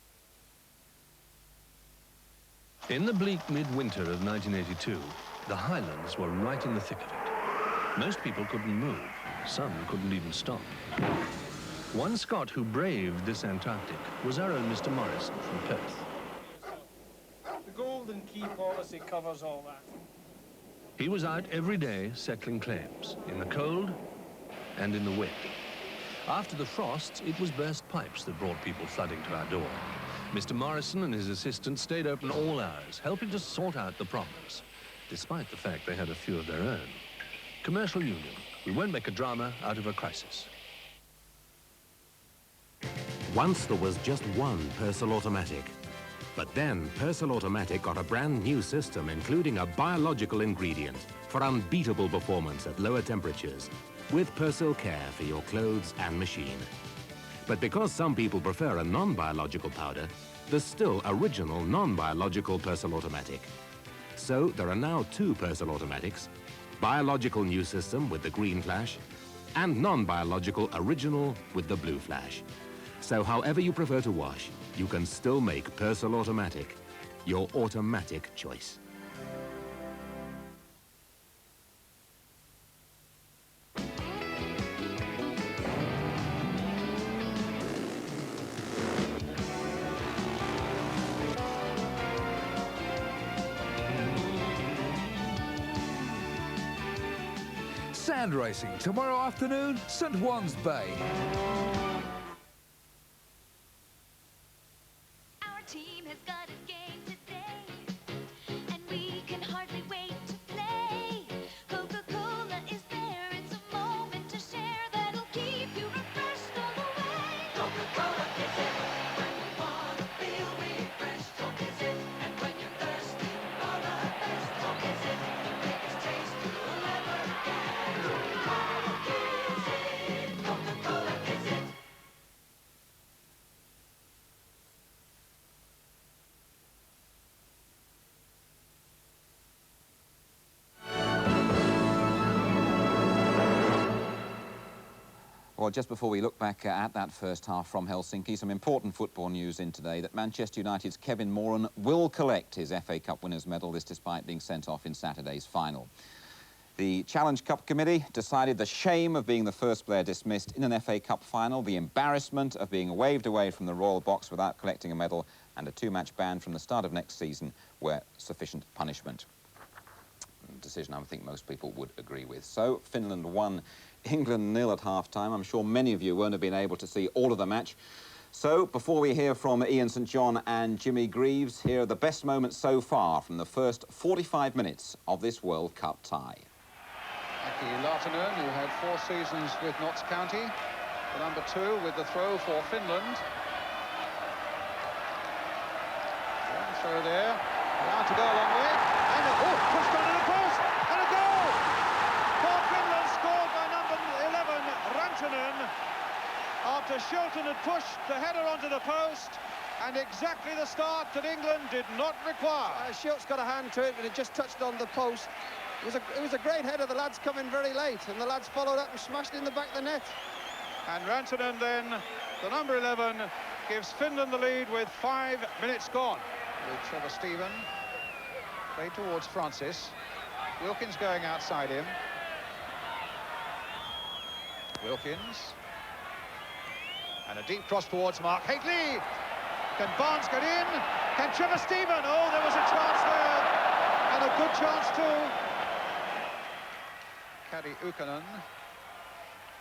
In the bleak midwinter of 1982, the Highlands were right in the thick of it. Most people couldn't move. Some couldn't even stop. One Scot who braved this Antarctic was our own Mr. Morrison from Perth. The golden key policy covers all that. He was out every day settling claims, in the cold and in the wet. After the frosts, it was burst pipes that brought people flooding to our door. Mr. Morrison and his assistant stayed open all hours, helping to sort out the problems, despite the fact they had a few of their own. Commercial Union. We won't make a drama out of a crisis. Once there was just one Purcell automatic. But then Purcell Automatic got a brand new system including a biological ingredient for unbeatable performance at lower temperatures, with Purcell Care for your clothes and machine. But because some people prefer a non-biological powder, there's still original non-biological Purcell Automatic. So there are now two Purcell Automatics, biological new system with the green flash, and non-biological original with the blue flash. So however you prefer to wash, you can still make Purcell Automatic your automatic choice. Sand racing tomorrow afternoon, St. Juan's Bay. Our team has got a game today, and we can hardly wait to play. Coca-Cola is there, it's a moment to share that'll keep you refreshed all the way. Coca-Cola is it, when you want to feel refreshed. Coke is it, and when you're thirsty for the best. Coke is it, the biggest taste you'll ever get. Coke is it, Coca-Cola is it. Well, just before we look back at that first half from Helsinki, some important football news in today that Manchester United's Kevin Moran will collect his FA Cup winners' medal, this despite being sent off in Saturday's final. The Challenge Cup Committee decided the shame of being the first player dismissed in an FA Cup final, the embarrassment of being waved away from the Royal Box without collecting a medal, and a two-match ban from the start of next season were sufficient punishment. A decision I think most people would agree with. So, Finland won, England 0 at half-time. I'm sure many of you won't have been able to see all of the match. So, before we hear from Ian St John and Jimmy Greaves, here are the best moments so far from the first 45 minutes of this World Cup tie. Aki Lahtinen, who had 4 seasons with Notts County, the number 2 with the throw for Finland. One throw there, allowed to go a long way, and pushed under the post, and a goal! For Finland, scored by number 11, Rantanen, after Shilton had pushed the header onto the post, and exactly the start that England did not require. Shilt's got a hand to it, but it just touched on the post. It was a great header. The lads come in very late, and the lads followed up and smashed in the back of the net. And Rantanen then, the number 11, gives Finland the lead with 5 minutes gone. With Trevor Stephen, played towards Francis. Wilkins going outside him. Wilkins. And a deep cross towards Mark Haitley. Can Barnes get in? Can Trevor Stephen? Oh, there was a chance there. And a good chance too. Kari Ykkönen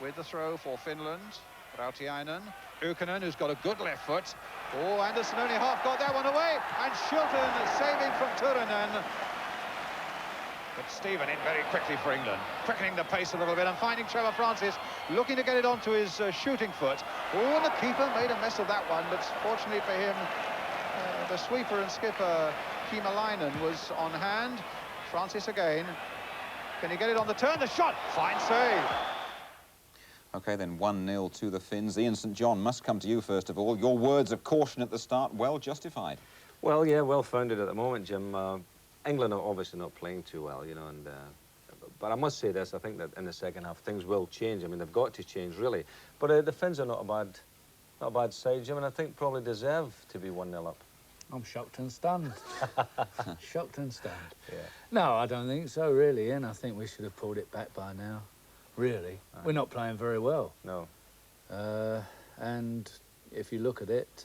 with the throw for Finland. Rautiainen. Ykkönen, who's got a good left foot. Oh, Anderson only half got that one away. And Shilton saving from Turunen. But Stephen in very quickly for England, quickening the pace a little bit and finding Trevor Francis looking to get it onto his shooting foot. Oh, and the keeper made a mess of that one, but fortunately for him, the sweeper and skipper Kiimalainen was on hand. Francis again. Can he get it on the turn? The shot! Fine save. OK, then 1-0 to the Finns. Ian St John, must come to you first of all. Your words of caution at the start, well justified. Well, yeah, well-founded at the moment, Jim. England are obviously not playing too well, you know, and but I must say this, I think that in the second half things will change. I mean, they've got to change, really. But the Finns are not a bad side, Jim, and I think probably deserve to be 1-0 up. I'm shocked and stunned. Shocked and stunned. Yeah. No, I don't think so, really, Ian. I think we should have pulled it back by now. Really. We're not playing very well. No. And if you look at it,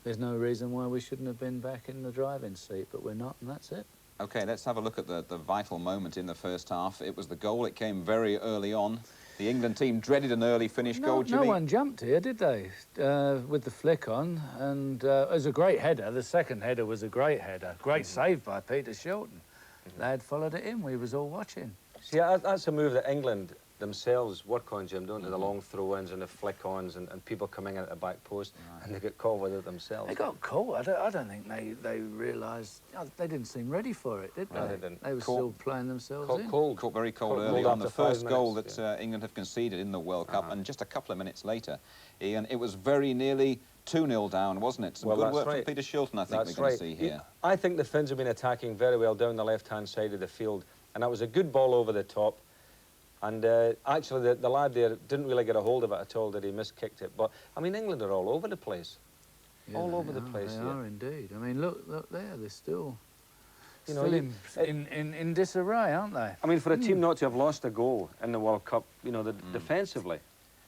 there's no reason why we shouldn't have been back in the driving seat, but we're not, and that's it. OK, let's have a look at the vital moment in the first half. It was the goal. It came very early on. The England team dreaded an early finish goal, Jimmy. No one jumped here, did they? With the flick on, and it was a great header. The second header was a great header. Great save by Peter Shilton. They had followed it in. We was all watching. See, that's a move that England themselves work on, Jim, don't they? The long throw-ins and the flick-ons and people coming in at the back post, and they get caught with it themselves. They got caught. I don't think they realised... They didn't seem ready for it, did they? No, they didn't. They were still playing themselves in. Caught very cold early on. The first goal that England have conceded in the World Cup, and just a couple of minutes later, Ian, it was very nearly 2-0 down, wasn't it? Some good work from Peter Shilton, I think we're going to see here. I think the Finns have been attacking very well down the left-hand side of the field, and that was a good ball over the top. And actually, the lad there didn't really get a hold of it at all, did he? Miskicked it. But, I mean, England are all over the place. Yeah, all over the place. They are indeed. I mean, look there, they're still, you know, in disarray, aren't they? I mean, for a team not to have lost a goal in the World Cup, you know, defensively.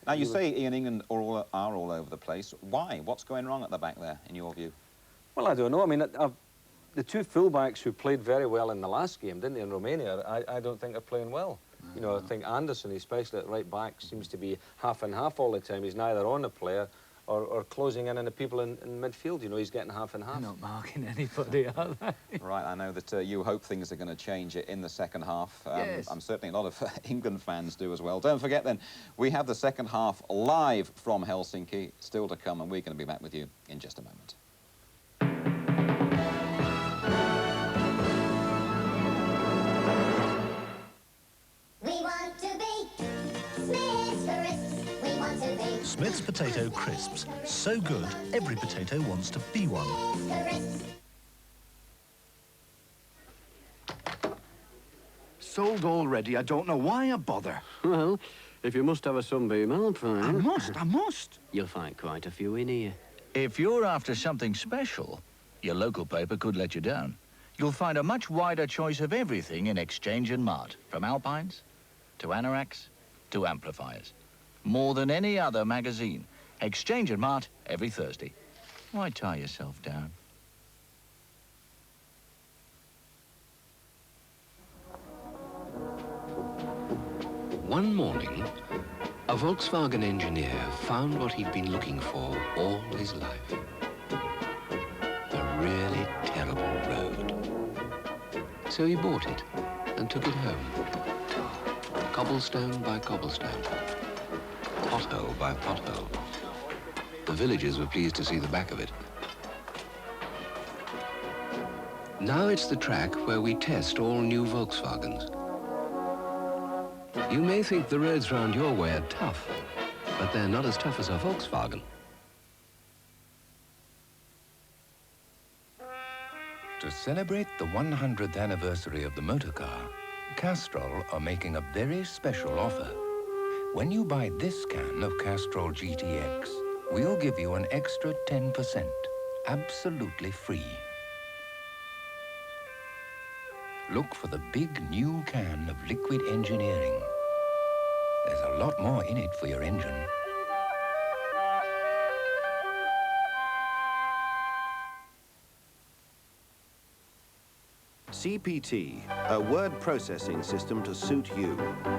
Now, you say, Ian, England are all over the place. Why? What's going wrong at the back there, in your view? Well, I don't know. I mean, the two fullbacks who played very well in the last game, didn't they, in Romania, I don't think are playing well. You know, I think Anderson, especially at right back, seems to be half and half all the time. He's neither on the player or closing in on the people in midfield. You know, he's getting half and half. They're not marking anybody, are they? Right, I know that you hope things are going to change in the second half. Yes. I'm certainly a lot of England fans do as well. Don't forget, then, we have the second half live from Helsinki, still to come, and we're going to be back with you in just a moment. Smith's Potato Crisps. So good, every potato wants to be one. Sold already. I don't know why I bother. Well, if you must have a sunbeam, I'll find. I must. You'll find quite a few in here. If you're after something special, your local paper could let you down. You'll find a much wider choice of everything in Exchange and Mart, from Alpines to anoraks to amplifiers. More than any other magazine. Exchange and Mart every Thursday. Why tie yourself down? One morning, a Volkswagen engineer found what he'd been looking for all his life. A really terrible road. So he bought it and took it home. Cobblestone by cobblestone. Pothole by pothole. The villagers were pleased to see the back of it. Now it's the track where we test all new Volkswagens. You may think the roads round your way are tough, but they're not as tough as a Volkswagen. To celebrate the 100th anniversary of the motor car, Castrol are making a very special offer. When you buy this can of Castrol GTX, we'll give you an extra 10%, absolutely free. Look for the big new can of liquid engineering. There's a lot more in it for your engine. CPT, a word processing system to suit you,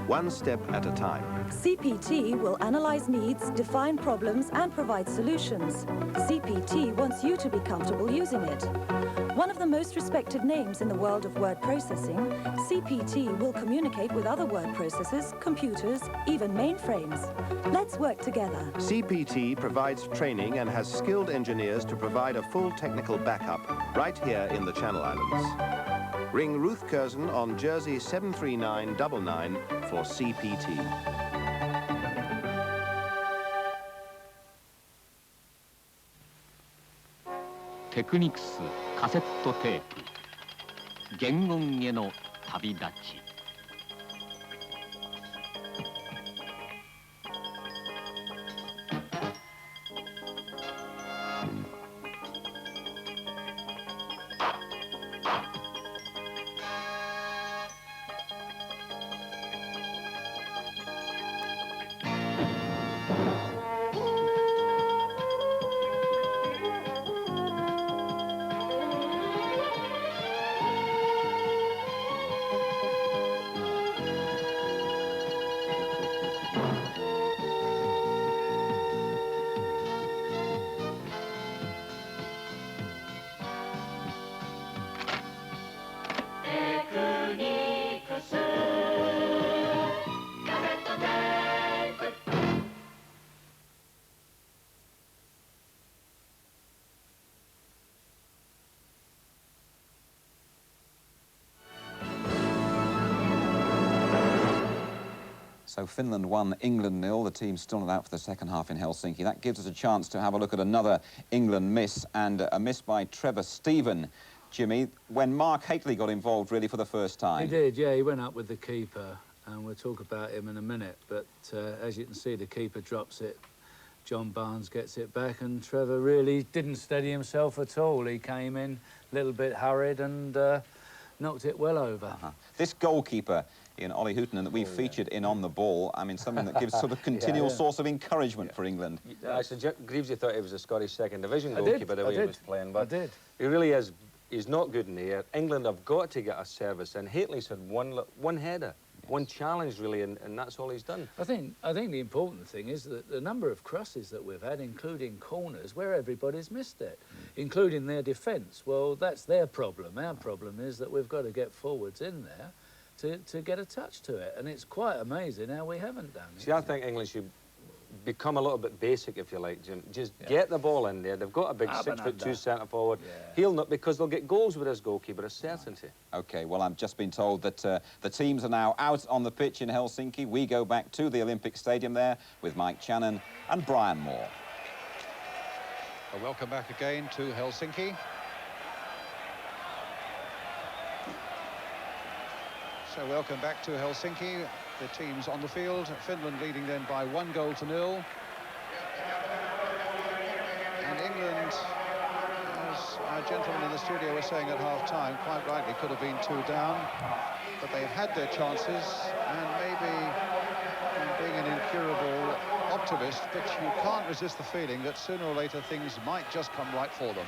one step at a time. CPT will analyze needs, define problems, and provide solutions. CPT wants you to be comfortable using it. One of the most respected names in the world of word processing, CPT will communicate with other word processors, computers, even mainframes. Let's work together. CPT provides training and has skilled engineers to provide a full technical backup right here in the Channel Islands. Ring Ruth Curzon on Jersey 73999 for CPT. テクニクスカセットテープ言言への旅立ち。So Finland won, England 0. The team's still not out for the second half in Helsinki. That gives us a chance to have a look at another England miss, and a miss by Trevor Stephen. Jimmy, when Mark Hateley got involved really for the first time. He did, yeah. He went up with the keeper, and we'll talk about him in a minute. But as you can see, the keeper drops it. John Barnes gets it back, and Trevor really didn't steady himself at all. He came in a little bit hurried and knocked it well over. This goalkeeper in Ollie Hootonen that we've featured in On the Ball, I mean, something that gives sort of continual source of encouragement for England. Actually, Greavesy thought he was a Scottish second division goalkeeper the way he was playing, but he really is. He's not good in the air. England have got to get a service, and Hateley's had one header, one challenge really, and that's all he's done. I think the important thing is that the number of crosses that we've had, including corners, where everybody's missed it, including their defence. Well, that's their problem. Our problem is that we've got to get forwards in there to get a touch to it, and it's quite amazing how we haven't done it. See, I think England should become a little bit basic, if you like, Jim. Just get the ball in there. They've got a big 6'2" centre forward. He'll not, because they'll get goals with his goalkeeper, a certainty. OK, well, I've just been told that the teams are now out on the pitch in Helsinki. We go back to the Olympic Stadium there with Mike Channon and Brian Moore. Well, welcome back again to Helsinki. So welcome back to Helsinki. The teams on the field. Finland leading then by 1-0. And England, as our gentlemen in the studio were saying at half-time, quite rightly could have been 2 down. But they've had their chances, and maybe being an incurable optimist, but you can't resist the feeling that sooner or later things might just come right for them.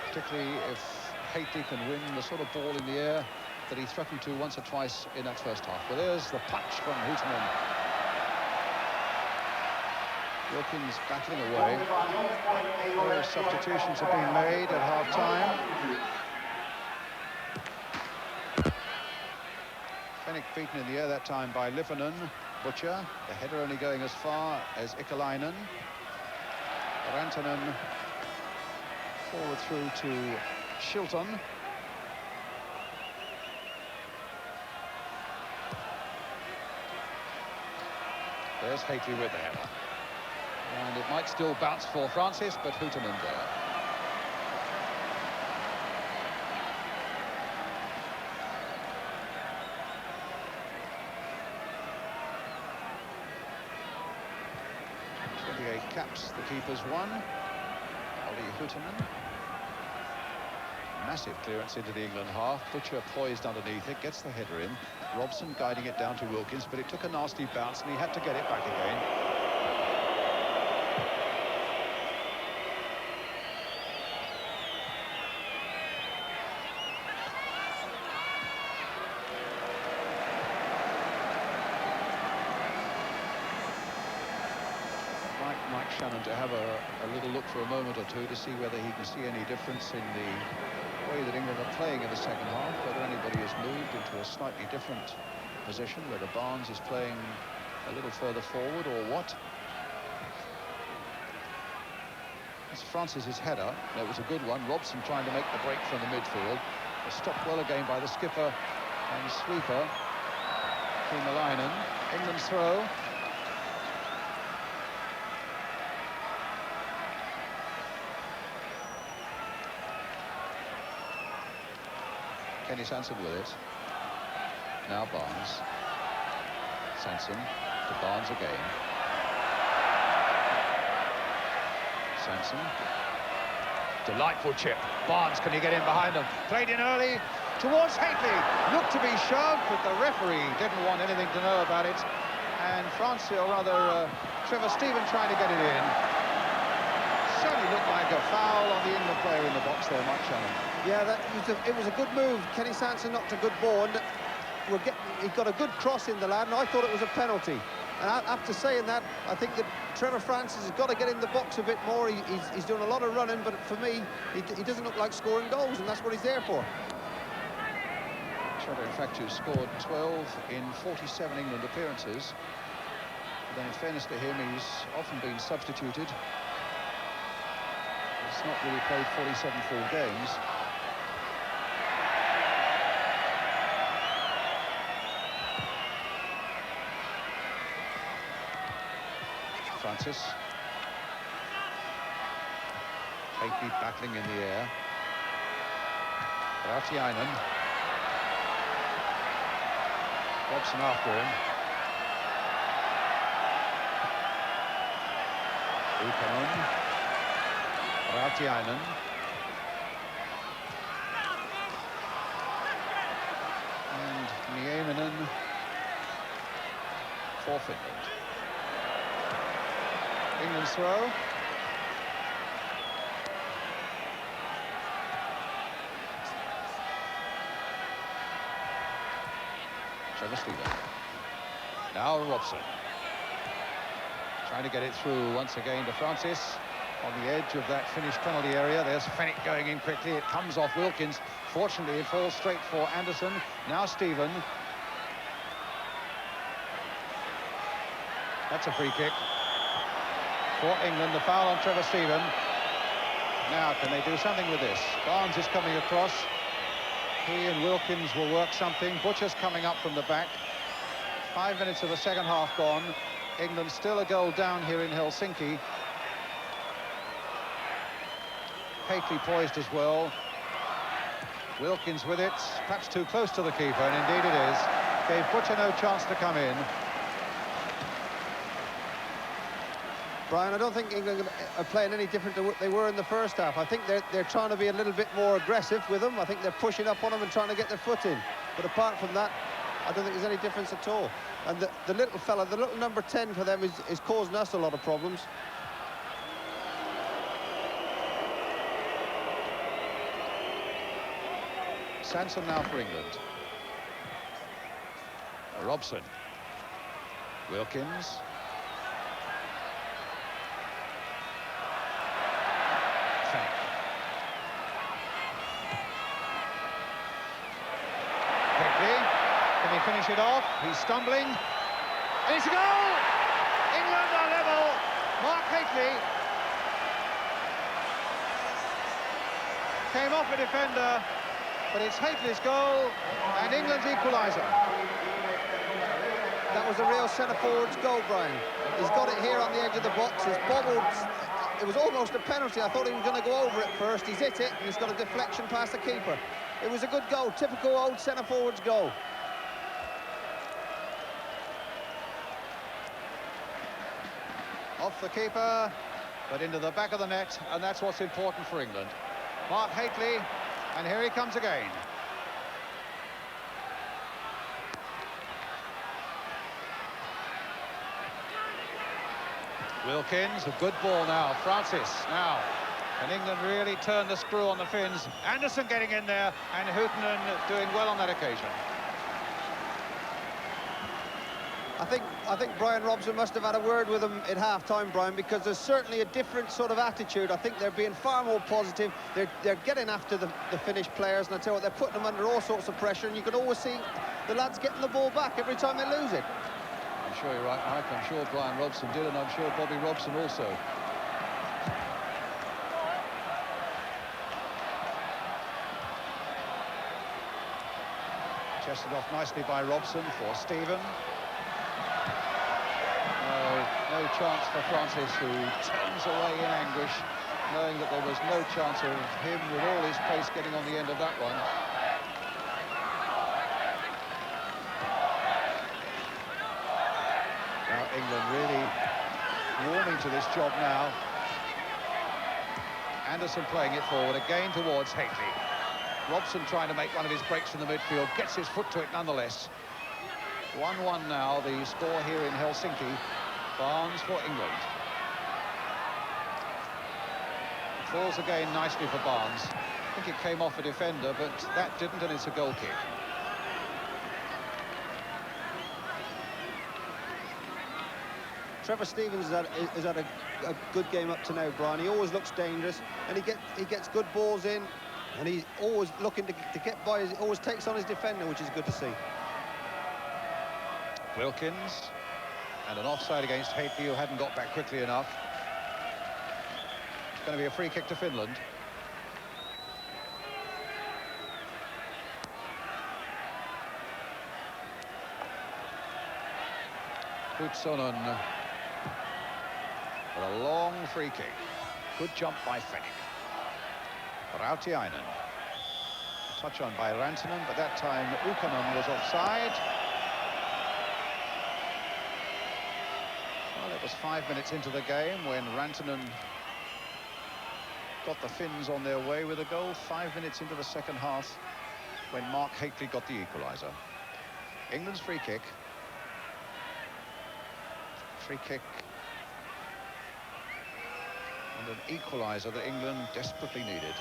Particularly if Hateley can win the sort of ball in the air that he threatened to once or twice in that first half. But there's the punch from Hootonen. Wilkins battling away. Those substitutions have been made at half-time. Fennick beaten in the air that time by Lippinen. Butcher, the header only going as far as Ikalainen. Rantanen forward through to Shilton. There's Hateley with the header. And it might still bounce for Francis, but Hootonen there. Caps the keeper's one. Ollie Hootonen. Massive clearance into the England half. Butcher poised underneath it, gets the header in. Robson guiding it down to Wilkins, but it took a nasty bounce and he had to get it back again. Mike Channon to have a little look for a moment or two to see whether he can see any difference in the way that England are playing in the second half, whether anybody has moved into a slightly different position, whether Barnes is playing a little further forward or what. It's Francis's header. It was a good one. Robson trying to make the break from the midfield. It stopped well again by the skipper and sweeper, Kimalainen. England's throw. Kenny Sanson with it. Now Barnes. Sanson to Barnes again. Sanson. Delightful chip. Barnes, can he get in behind them? Played in early towards Haitley. Looked to be shoved, but the referee didn't want anything to know about it. And Francis, or rather Trevor Stephen, trying to get it in. Certainly looked like a foul on the England player in the box there, Mike Shannon. Yeah, it was a good move. Kenny Sanson knocked a good ball, and he got a good cross in the lad, and I thought it was a penalty. And after saying that, I think that Trevor Francis has got to get in the box a bit more. He's doing a lot of running, but for me, he doesn't look like scoring goals, and that's what he's there for. Trevor, in fact, who scored 12 in 47 England appearances. But then, in fairness to him, he's often been substituted. He's not really played 47 full games. Francis. Haitley battling in the air. Rautiainen. Robson after him. Ukanen. Rautiainen. And Nieminen for Finland. England's throw. Trevor Stephen. Now Robson. Trying to get it through once again to Francis. On the edge of that Finnish penalty area. There's Fennick going in quickly. It comes off Wilkins. Fortunately, it falls straight for Anderson. Now Stephen. That's a free kick for England. The foul on Trevor Stephen. Now, can they do something with this? Barnes is coming across. He and Wilkins will work something. Butcher's coming up from the back. 5 minutes of the second half gone. England still a goal down here in Helsinki. Haitley poised as well. Wilkins with it. Perhaps too close to the keeper, and indeed it is. Gave Butcher no chance to come in. Brian, I don't think England are playing any different to what they were in the first half. I think they're trying to be a little bit more aggressive with them. I think they're pushing up on them and trying to get their foot in. But apart from that, I don't think there's any difference at all. And the little fella, the little number 10 for them is causing us a lot of problems. Sanson now for England. Robson. Wilkins. Can he finish it off? He's stumbling. And it's a goal! England are level. Mark Haitley came off a defender, but it's Haitley's goal and England's equaliser. That was a real centre-forward's goal, Brian. He's got it here on the edge of the box. He's bobbled. It was almost a penalty. I thought he was going to go over it first. He's hit it, and he's got a deflection past the keeper. It was a good goal, typical old centre-forward's goal. Off the keeper, but into the back of the net, and that's what's important for England. Mark Haitley, and here he comes again. Wilkins, a good ball now. Francis now. And England really turn the screw on the Finns. Anderson getting in there, and Huhtinen doing well on that occasion. I think Brian Robson must have had a word with him at half-time, Brian, because there's certainly a different sort of attitude. I think they're being far more positive. They're getting after the Finnish players, and I tell you what, they're putting them under all sorts of pressure, and you can always see the lads getting the ball back every time they lose it. I'm sure you're right, Mike. I'm sure Brian Robson did, and I'm sure Bobby Robson also. Chested off nicely by Robson for Stephen. No chance for Francis, who turns away in anguish, knowing that there was no chance of him, with all his pace, getting on the end of that one. England really warming to this job now. Anderson playing it forward again towards Hateley. Robson trying to make one of his breaks from the midfield, gets his foot to it nonetheless. 1-1 now, the score here in Helsinki. Barnes for England. Falls again nicely for Barnes. I think it came off a defender, but that didn't, and it's a goal kick. Trevor Stevens has had a good game up to now, Brian. He always looks dangerous, and he gets good balls in, and he's always looking to get by. He always takes on his defender, which is good to see. Wilkins, and an offside against Hateley, who hadn't got back quickly enough. It's going to be a free kick to Finland. Hutsonen with a long free kick. Good jump by Fennick. Rautiainen. Touch on by Rantanen, but that time Ukkonen was offside. Well, it was 5 minutes into the game when Rantanen got the Finns on their way with a goal. 5 minutes into the second half when Mark Hateley got the equaliser. England's free kick. Free kick. And an equaliser that England desperately needed.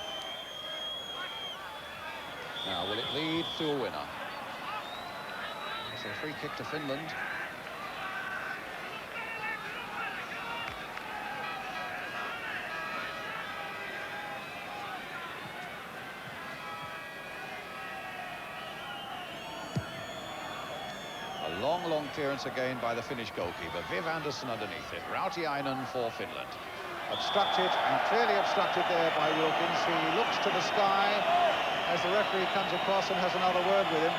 Now, will it lead to a winner? It's a free kick to Finland. A long clearance again by the Finnish goalkeeper. Viv Andersson underneath it. Rautiainen for Finland. Obstructed, and clearly obstructed there by Wilkins. He looks to the sky as the referee comes across and has another word with him.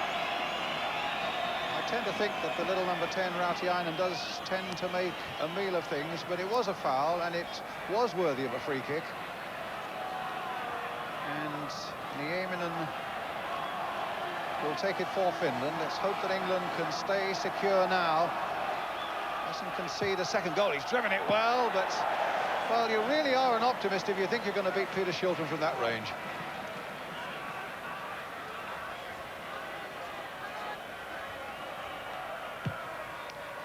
I tend to think that the little number 10, Rautiainen, does tend to make a meal of things, but it was a foul, and it was worthy of a free kick. And Nieminen will take it for Finland. Let's hope that England can stay secure now. Doesn't concede a second goal. He's driven it well, but, well, you really are an optimist if you think you're going to beat Peter Shilton from that range.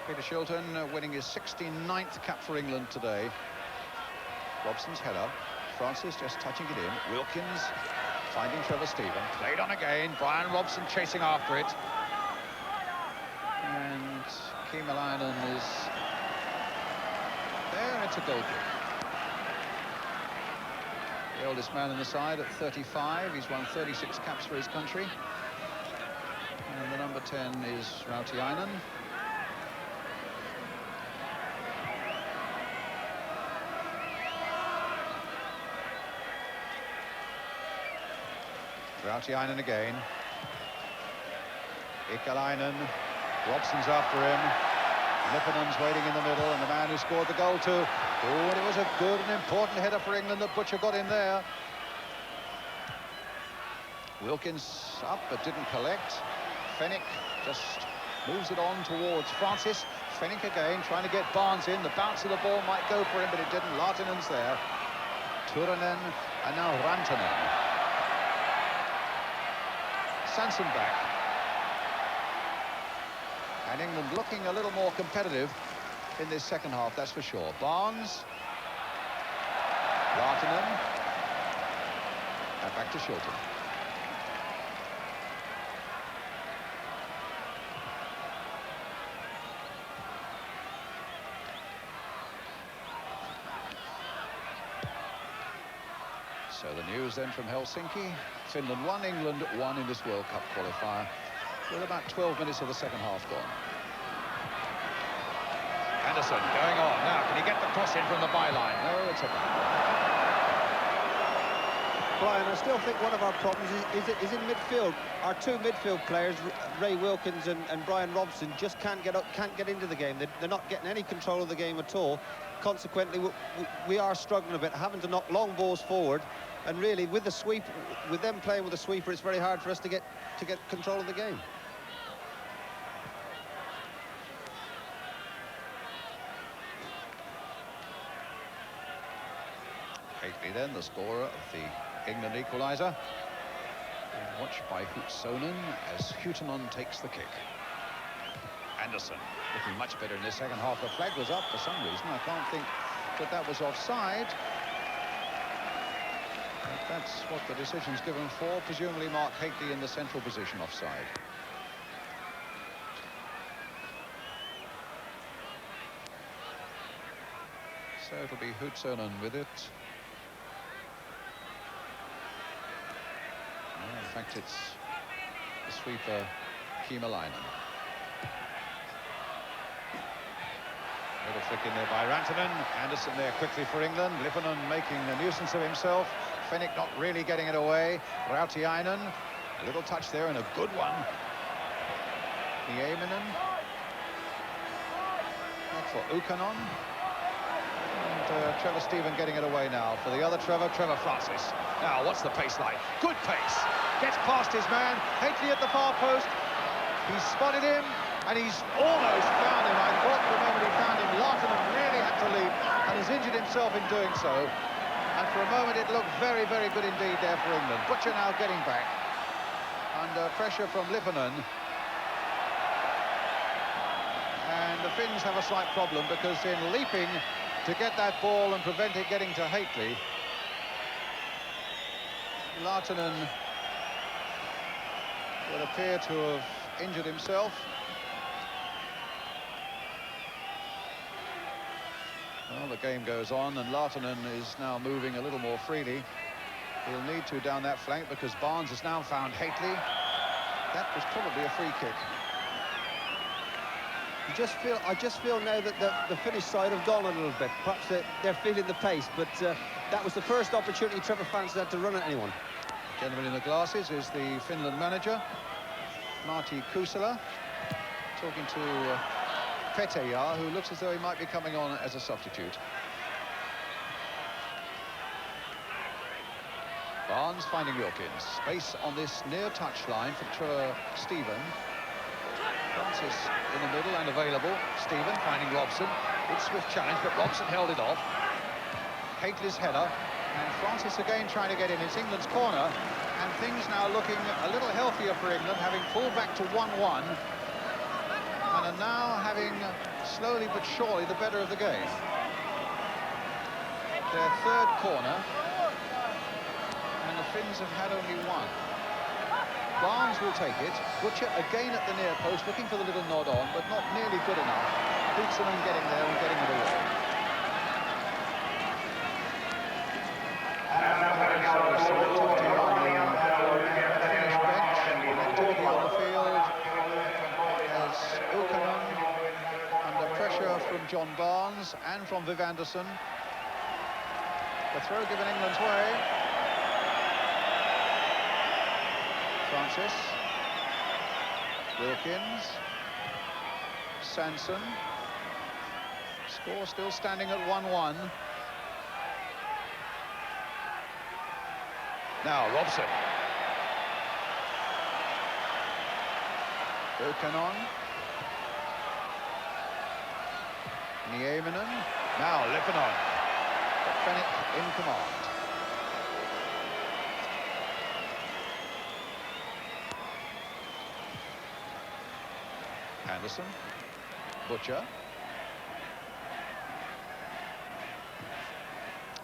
Peter Shilton winning his 69th cap for England today. Robson's header. Francis just touching it in. Wilkins finding Trevor Stephen. Played on again. Brian Robson chasing after it. And Kiemelainen is there, and it's a goal kick. The oldest man in the side at 35. He's won 36 caps for his country. And the number 10 is Rautiainen. Rautiainen again. Ikalainen. Robson's after him. Lippinen's waiting in the middle, and the man who scored the goal too. Oh, and it was a good and important header for England that Butcher got in there. Wilkins up but didn't collect. Fennick just moves it on towards Francis. Fennick again trying to get Barnes in. The bounce of the ball might go for him, but it didn't. Lartinen's there. Turunen and now Rantanen. Sanson back. And England looking a little more competitive in this second half, that's for sure. Barnes. Lartinen. And back to Shilton. So the news then from Helsinki. Finland 1, England 1 in this World Cup qualifier, with about 12 minutes of the second half gone. Anderson going on. Now, can he get the cross in from the byline? No, it's a Brian, I still think one of our problems is in midfield. Our two midfield players, Ray Wilkins and Brian Robson, just can't get into the game. They're not getting any control of the game at all. Consequently, we are struggling a bit, having to knock long balls forward. And really, with the sweep, with them playing with a sweeper, it's very hard for us to get control of the game. Hateley then, the scorer of the England equaliser. Watched by Hutsonen as Hutenon takes the kick. Anderson looking much better in the second half. The flag was up for some reason. I can't think that that was offside. But that's what the decision's given for. Presumably Mark Hateley in the central position offside. So it'll be Hutsonen with it. Well, in fact, it's the sweeper, Kiimalainen. Little flick in there by Rantanen. Anderson there quickly for England. Lipponen making a nuisance of himself. Fennick not really getting it away. Rautiainen, a little touch there and a good one. Nieminen. Back for Ukanon. And Trevor Stephen getting it away now. For the other Trevor Francis. Now, what's the pace like? Good pace. Gets past his man. Hateley at the far post. He's spotted him. And he's almost found him. I thought for a moment he found him. Lartanen really had to leap and has injured himself in doing so. And for a moment it looked very, very good indeed there for England. Butcher now getting back under pressure from Lipponen. And the Finns have a slight problem because in leaping to get that ball and prevent it getting to Hateley, Lartanen would appear to have injured himself. Well, the game goes on, and Lartanen is now moving a little more freely. He'll need to down that flank because Barnes has now found Hateley. That was probably a free kick. I just feel now that the Finnish side have gone a little bit. Perhaps they're feeling the pace, but that was the first opportunity Trevor Francis had to run at anyone. Gentleman in the glasses is the Finland manager, Martti Kuusela, talking to Peteja, who looks as though he might be coming on as a substitute. Barnes finding Wilkins. Space on this near touchline for Trevor Stephen. Francis in the middle and available. Stephen finding Robson. Good swift challenge, but Robson held it off. Hateley's header. And Francis again trying to get in. It's England's corner. And things now looking a little healthier for England, having pulled back to 1-1. And are now having, slowly but surely, the better of the game. Their third corner. And the Finns have had only one. Barnes will take it. Butcher again at the near post, looking for the little nod on, but not nearly good enough. Hutsonen getting there and getting it away. So some activity on the Finnish bench, and activity on the field as Ukanen under pressure from John Barnes and from Viv Anderson. The throw given England's way. Francis, Wilkins, Sanson. Score still standing at 1-1. Now Robson. Ukanen. Nieminen. Now Lipponen. Fennick in command. Anderson, Butcher,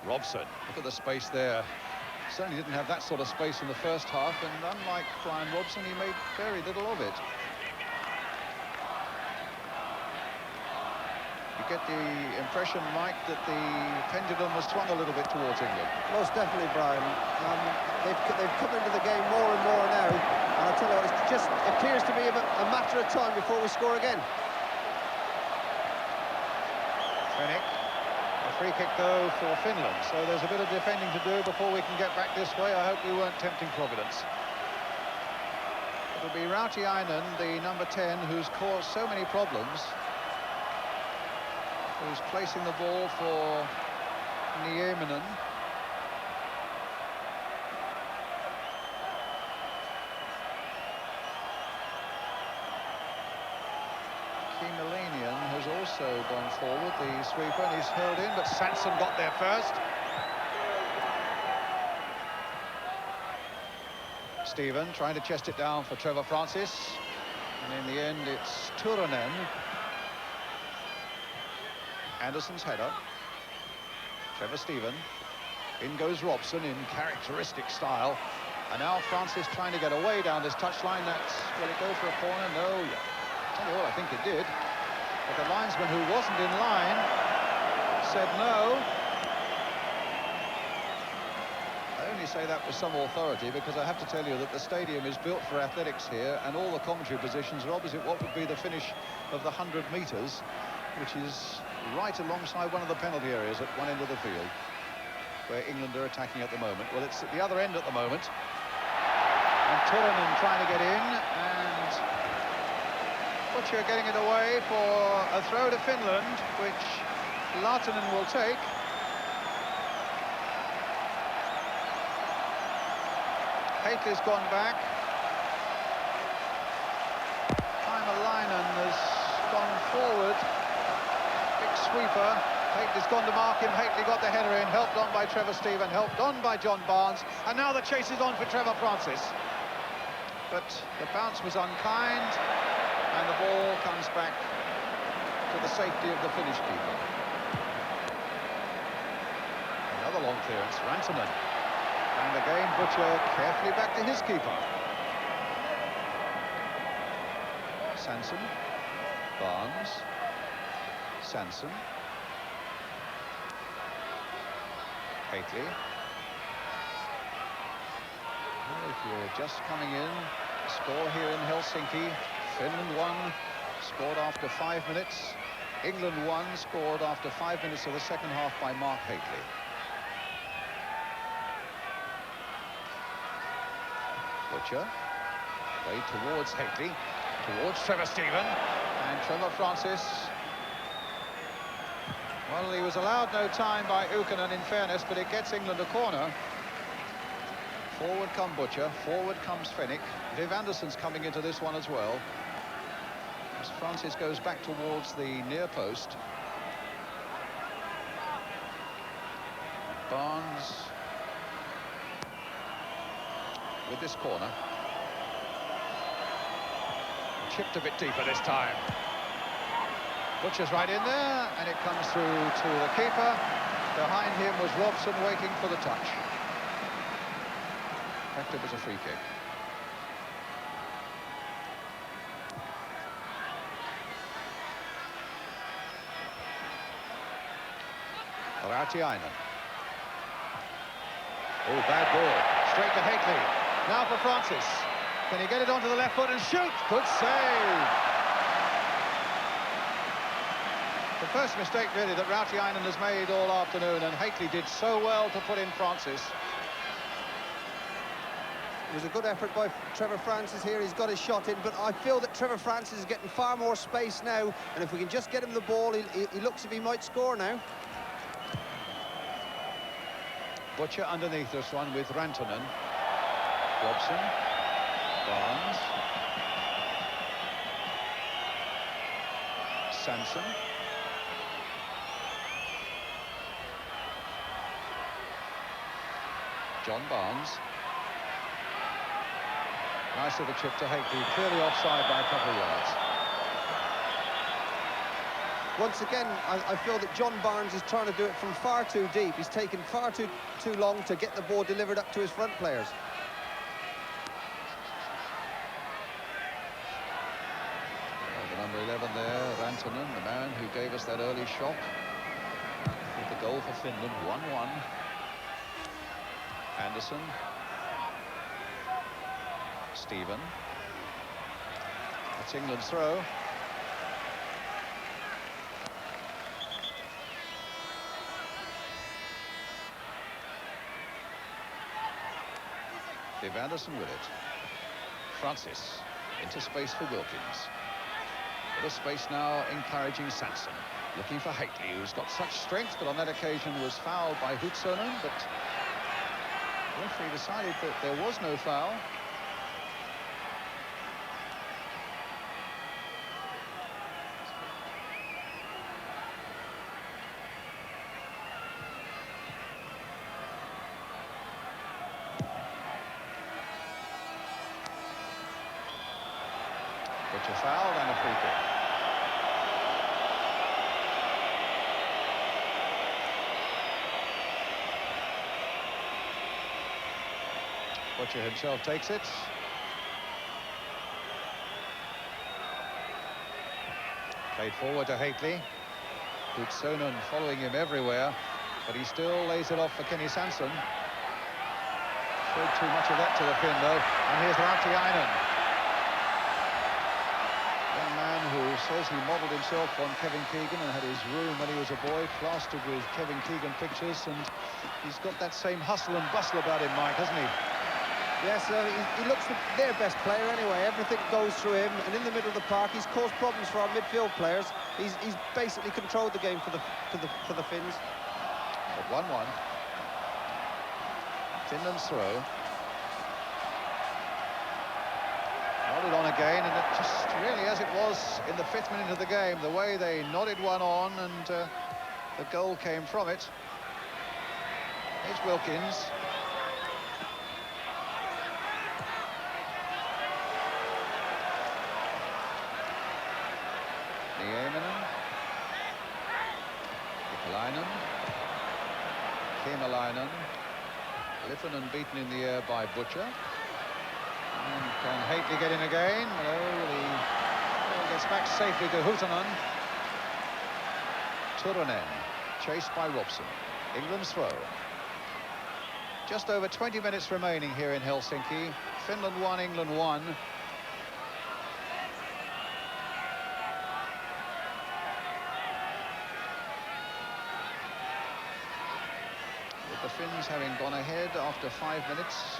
Robson. Look at the space there. Certainly didn't have that sort of space in the first half, and unlike Brian Robson, he made very little of it. You get the impression, Mike, that the pendulum was swung a little bit towards England. Most definitely, Brian. They've come into the game more and more now. And I'll tell you what, it just appears to be a matter of time before we score again. Fennick. A free kick, though, for Finland. So there's a bit of defending to do before we can get back this way. I hope we weren't tempting Providence. It'll be Rautiainen, the number 10, who's caused so many problems, who's placing the ball for Nieminen. Kiimalainen has also gone forward, the sweeper, and he's hurled in, but Sanson got there first. Stephen trying to chest it down for Trevor Francis. And in the end, it's Turunen. Anderson's header. Trevor Stephen. In goes Robson in characteristic style. And now Francis trying to get away down this touchline. Will it go for a corner? No. Yeah. Tell you what, I think it did. But the linesman who wasn't in line said no. I only say that with some authority because I have to tell you that the stadium is built for athletics here, and all the commentary positions are opposite what would be the finish of the 100 metres, which is right alongside one of the penalty areas at one end of the field, where England are attacking at the moment. Well, it's at the other end at the moment. And Turunen trying to get in, and Butcher getting it away for a throw to Finland, which Lahtinen will take. Hately's gone back. Taimalainen has gone forward. Big sweeper. Hately's gone to mark him. Hately got the header in, helped on by Trevor Stephen, helped on by John Barnes, and now the chase is on for Trevor Francis. But the bounce was unkind, and the ball comes back to the safety of the Finnish keeper. Another long clearance, Rantanen. And again, Butcher carefully back to his keeper. Sanson, Barnes, Sanson, Hately. Well, if you're just coming in, score here in Helsinki. Finland won, scored after 5 minutes. England won, scored after 5 minutes of the second half by Mark Hately. Butcher, way towards Hately, towards Trevor Stephen, and Trevor Francis. Well, he was allowed no time by Ukkonen, in fairness, but it gets England a corner. Forward come Butcher, forward comes Fennick. Viv Anderson's coming into this one as well, as Francis goes back towards the near post. Barnes with this corner. Chipped a bit deeper this time. Butcher's right in there, and it comes through to the keeper. Behind him was Robson waiting for the touch. In fact, it was a free kick. Rautiainen. Oh, bad ball. Straight to Hately. Now for Francis. Can he get it onto the left foot and shoot? Good save. The first mistake, really, that Rautiainen has made all afternoon, and Hately did so well to put in Francis. It was a good effort by Trevor Francis here. He's got his shot in, but I feel that Trevor Francis is getting far more space now, and if we can just get him the ball, he looks as if he might score now. Butcher underneath this one with Rantanen. Robson. Barnes. Sanson. John Barnes. Nice little chip to Hately, clearly offside by a couple of yards. Once again, I feel that John Barnes is trying to do it from far too deep. He's taken far too long to get the ball delivered up to his front players. The number 11 there, Rantanen, the man who gave us that early shock with the goal for Finland, 1-1. Anderson. Stephen. That's England's throw. Viv Anderson with it. Francis into space for Wilkins. Bit of space now encouraging Sanson. Looking for Hately, who's got such strength, but on that occasion was fouled by Hutsonen, but the referee decided that there was no foul. Butcher fouled and a free kick. Butcher himself takes it. Played forward to Haitley. Hutsonen following him everywhere, but he still lays it off for Kenny Sanson. Showed too much of that to the pin, though. And here's Rautiainen. Young man who says he modelled himself on Kevin Keegan and had his room when he was a boy plastered with Kevin Keegan pictures, and he's got that same hustle and bustle about him, Mike, hasn't he? Yes, he looks their best player anyway. Everything goes through him, and in the middle of the park, he's caused problems for our midfield players. He's basically controlled the game for the Finns. At 1-1. Finland's throw. Nodded on again, and it just really, as it was in the 5th minute of the game, the way they nodded one on, and the goal came from it. Here's Wilkins. Nieminen, Nikolainen, Kiemelainen, Liffonen beaten in the air by Butcher. And can Haitley get in again? No, he gets back safely to Huttunen. Turunen, chased by Robson. England's throw. Just over 20 minutes remaining here in Helsinki. Finland 1, England 1. The Finns having gone ahead after 5 minutes,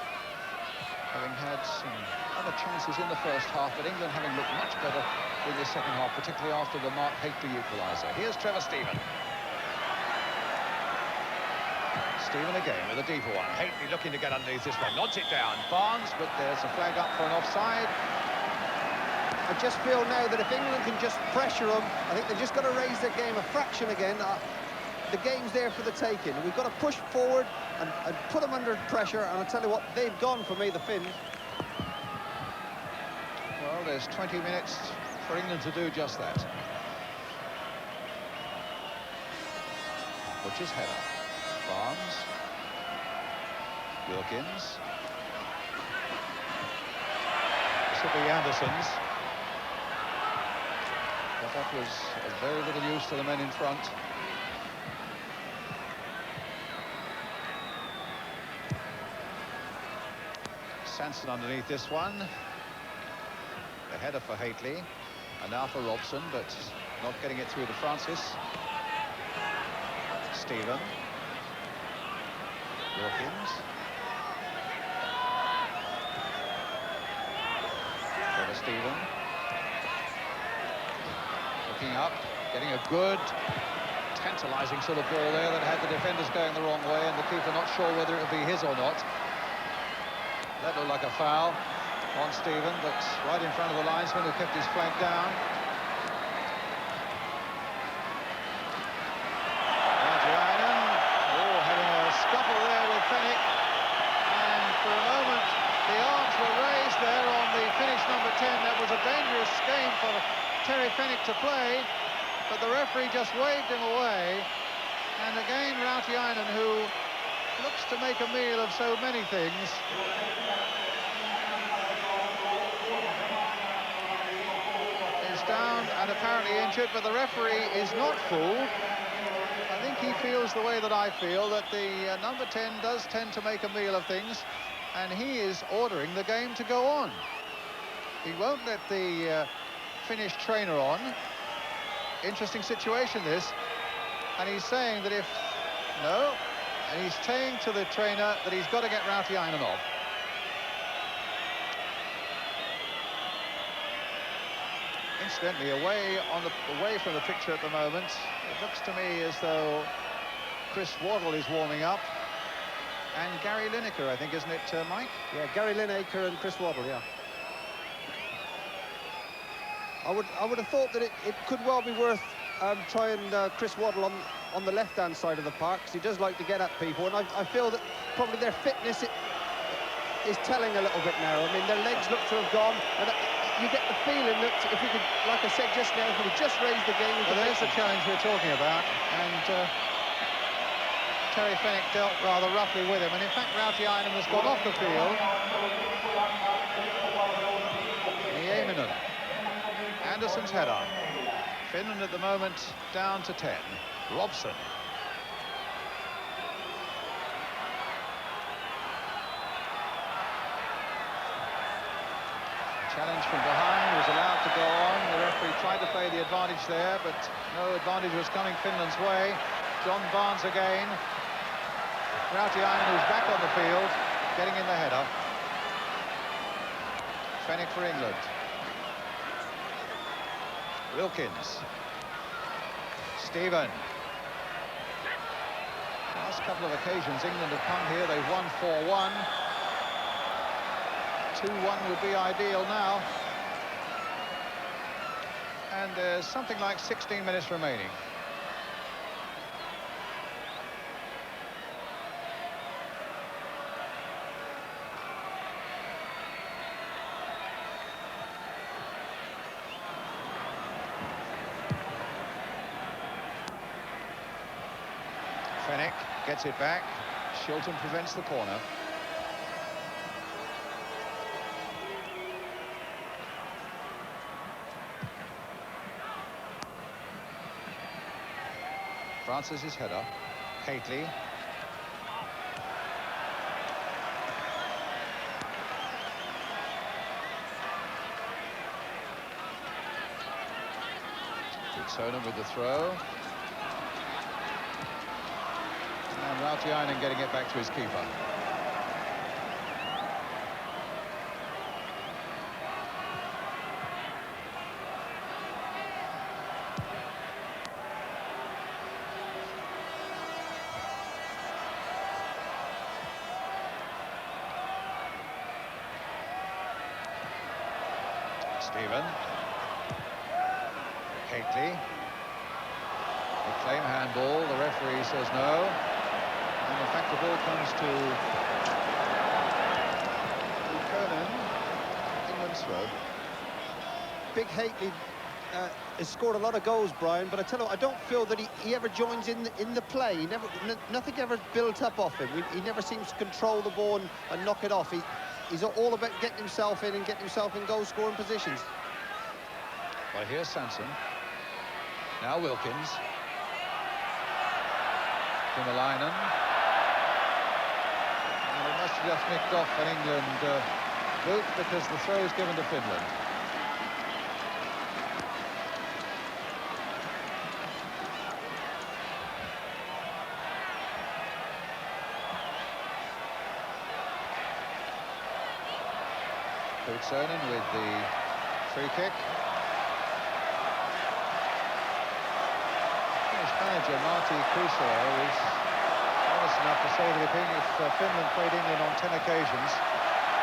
having had some other chances in the first half, but England having looked much better in the second half, particularly after the Mark Haitley equaliser. Here's Trevor Steven. Steven again with a deeper one. Haitley looking to get underneath this one, nods it down. Barnes, but there's a flag up for an offside. I just feel now that if England can just pressure them, I think they've just got to raise their game a fraction again. The game's there for the taking. We've got to push forward and put them under pressure, and I'll tell you what, they've gone for me, the Finns. Well, there's 20 minutes for England to do just that. Butcher's header. Barnes. Wilkins. This will be Anderson's. But that was of very little use to the men in front. Sanson underneath this one. The header for Haitley. And now for Robson, but not getting it through to Francis. Steven. Wilkins. Trevor Steven. Looking up, getting a good, tantalising sort of ball there that had the defenders going the wrong way and the keeper not sure whether it would be his or not. That looked like a foul on Steven, but right in front of the linesman who kept his flag down. Rautiainen, having a scuffle there with Fennick. And for a moment, the arms were raised there on the Finnish number 10. That was a dangerous game for Terry Fennick to play, but the referee just waved him away. And again, Rautiainen, who looks to make a meal of so many things. Is down and apparently injured, but the referee is not fooled. I think he feels the way that I feel, that the number 10 does tend to make a meal of things, and he is ordering the game to go on. He won't let the Finnish trainer on. Interesting situation, this. And he's saying that if... No. And he's saying to the trainer that he's got to get Rautiainen off. Incidentally, away from the picture at the moment, it looks to me as though Chris Waddle is warming up. And Gary Lineker, I think, isn't it, Mike? Yeah, Gary Lineker and Chris Waddle, yeah. I would have thought that it could well be worth trying Chris Waddle on the left-hand side of the park, because he does like to get at people, and I feel that probably their fitness is telling a little bit now. I mean, their legs look to have gone, and you get the feeling that if we could, like I said just now, if we could just raise the game... Well, there's the challenge we're talking about, and Terry Fenwick dealt rather roughly with him, and in fact, Rautiainen has gone off the field. Nieminen, Anderson's header. Finland at the moment down to 10. Robson. Challenge from behind was allowed to go on. The referee tried to play the advantage there, but no advantage was coming Finland's way. John Barnes again. Rautiainen, who's back on the field, getting in the header. Fenwick for England. Wilkins. Stephen. Last couple of occasions England have come here, they've won 4-1. 2-1 would be ideal now. And there's something like 16 minutes remaining. Fenwick gets it back. Shilton prevents the corner. Francis's header. Hately. Sonnen with the throw. And Rautiainen getting it back to his keeper. Stephen. Hately. They claim handball. The referee says no. And in fact, the ball comes to Kernan. England's throw. Big Hately has scored a lot of goals, Brian, but I tell you what, I don't feel that he ever joins in the play. He never, nothing ever built up off him. He never seems to control the ball and knock it off. He's all about getting himself in and getting himself in goal-scoring positions. Well, here's Sanson. Now Wilkins. Kimalainen. And it must have just nicked off an England boot because the throw is given to Finland. Sonnen with the free kick. Finnish manager Martti Kuusela was honest enough to say that if Finland played England on 10 occasions,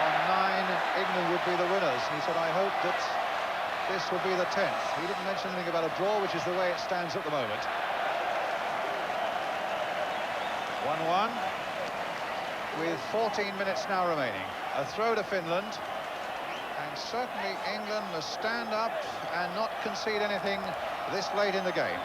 on 9 England would be the winners. And he said, I hope that this will be the 10th. He didn't mention anything about a draw, which is the way it stands at the moment. 1-1 with 14 minutes now remaining. A throw to Finland. And certainly England must stand up and not concede anything this late in the game.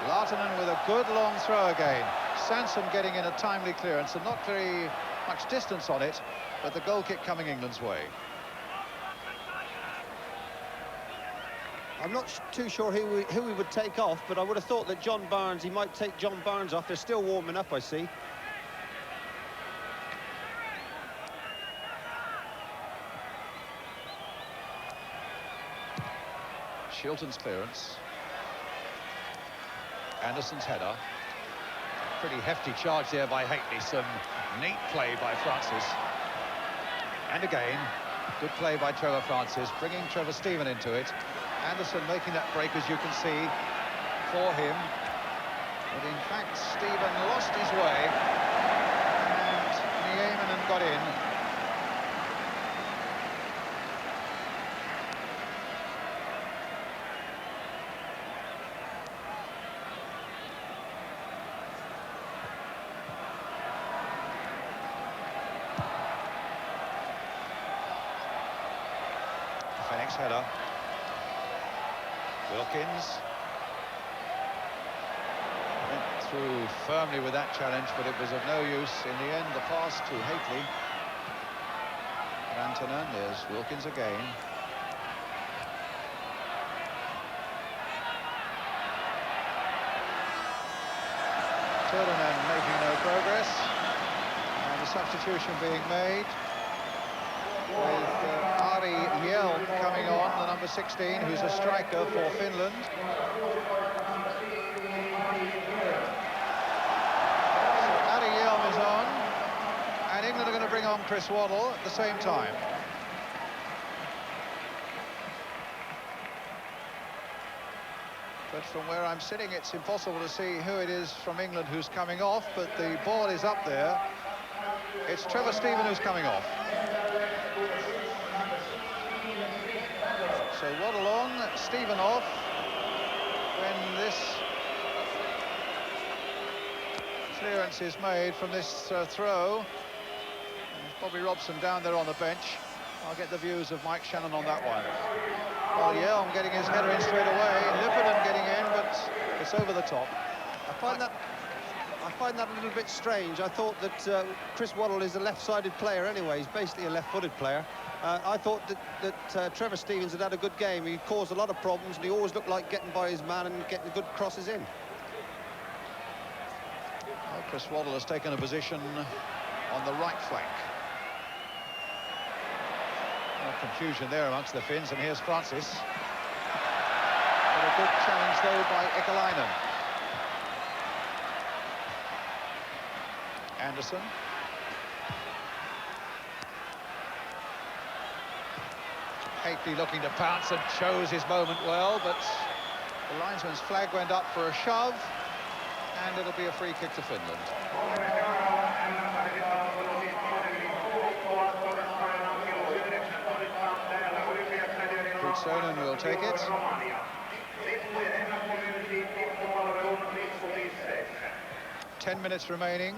Lahtinen with a good long throw again. Sanson getting in a timely clearance and not very much distance on it, but the goal kick coming England's way. I'm not too sure who he would take off, but I would have thought that John Barnes, he might take John Barnes off. They're still warming up, I see. Shilton's clearance. Anderson's header. Pretty hefty charge there by Hately. Some neat play by Francis. And again, good play by Trevor Francis, bringing Trevor Stephen into it. Anderson making that break, as you can see, for him. But in fact, Stephen lost his way. And Nieminen got in. Robson's header. Wilkins went through firmly with that challenge, but it was of no use. In the end, the pass to Hateley. Rantanen, there's Wilkins again. Turunen making no progress, and a substitution being made with Ari Hjelm coming on, the number 16, who's a striker for Finland. So Ari Hjelm is on, and England are going to bring on Chris Waddle at the same time. But from where I'm sitting, it's impossible to see who it is from England who's coming off, but the ball is up there. It's Trevor Stephen who's coming off. So Waddle on, Stephen off. When this clearance is made from this throw, Bobby Robson down there on the bench. I'll get the views of Mike Shannon on that one. Well, Hjelm getting his header in straight away. Lipponen getting in, but it's over the top. I find that a little bit strange. I thought that Chris Waddle is a left-sided player anyway. He's basically a left-footed player. I thought that Trevor Stevens had a good game. He caused a lot of problems, and he always looked like getting by his man and getting good crosses in. Well, Chris Waddle has taken a position on the right flank. Confusion there amongst the Finns, and here's Francis. But a good challenge though by Ekalainen. Anderson. Hateley looking to pounce and chose his moment well, but the linesman's flag went up for a shove, and it'll be a free kick to Finland. Sonnen will take it. 10 minutes remaining.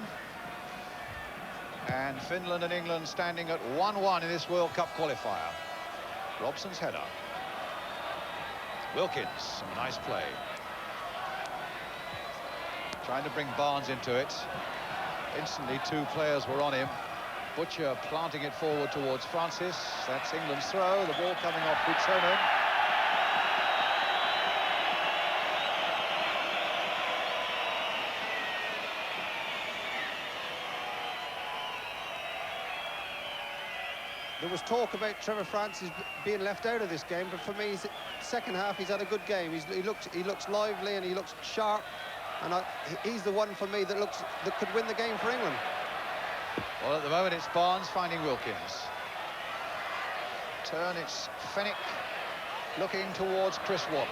And Finland and England standing at 1-1 in this World Cup qualifier. Robson's header. Wilkins, some nice play. Trying to bring Barnes into it. Instantly, two players were on him. Butcher planting it forward towards Francis. That's England's throw. The ball coming off Butsonen. There was talk about Trevor Francis being left out of this game, but for me, second half, he's had a good game. He looks lively and he looks sharp, and he's the one for me that could win the game for England. Well, at the moment, it's Barnes finding Wilkins. Turn, it's Fennick looking towards Chris Waddle.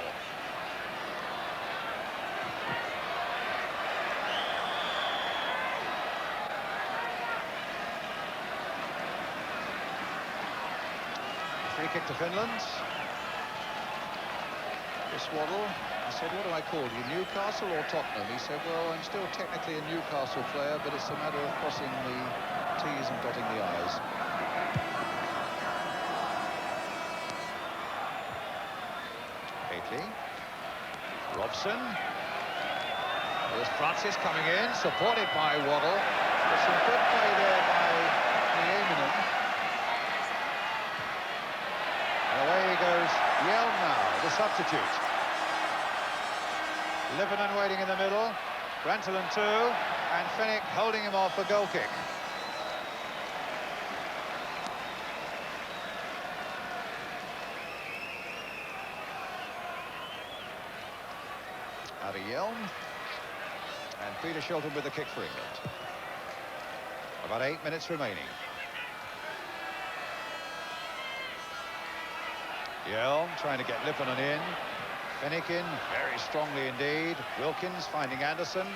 Free kick to Finland. Chris Waddle. I said, what do I call you, Newcastle or Tottenham? He said, well, I'm still technically a Newcastle player, but it's a matter of crossing the T's and dotting the I's. Hateley. Robson. There's Francis coming in, supported by Waddle. There's some good play there by Nieminen. And away he goes, Hjelm now, the substitute. Lipponen waiting in the middle, Rantanen too, and Fennick holding him off a goal kick. Ari Hjelm, and Peter Shilton with the kick for England. About 8 minutes remaining. Hjelm trying to get Lipponen in. Fennick in, very strongly indeed. Wilkins finding Anderson,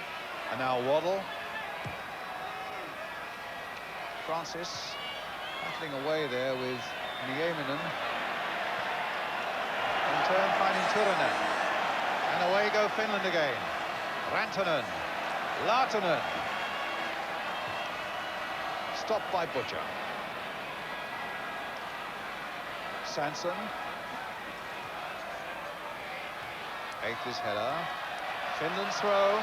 and now Waddle. Francis battling away there with Nieminen. In turn finding Turunen. And away go Finland again. Rantanen, Laatunen. Stopped by Butcher. Sanson. Eightley's header. Finland's throw.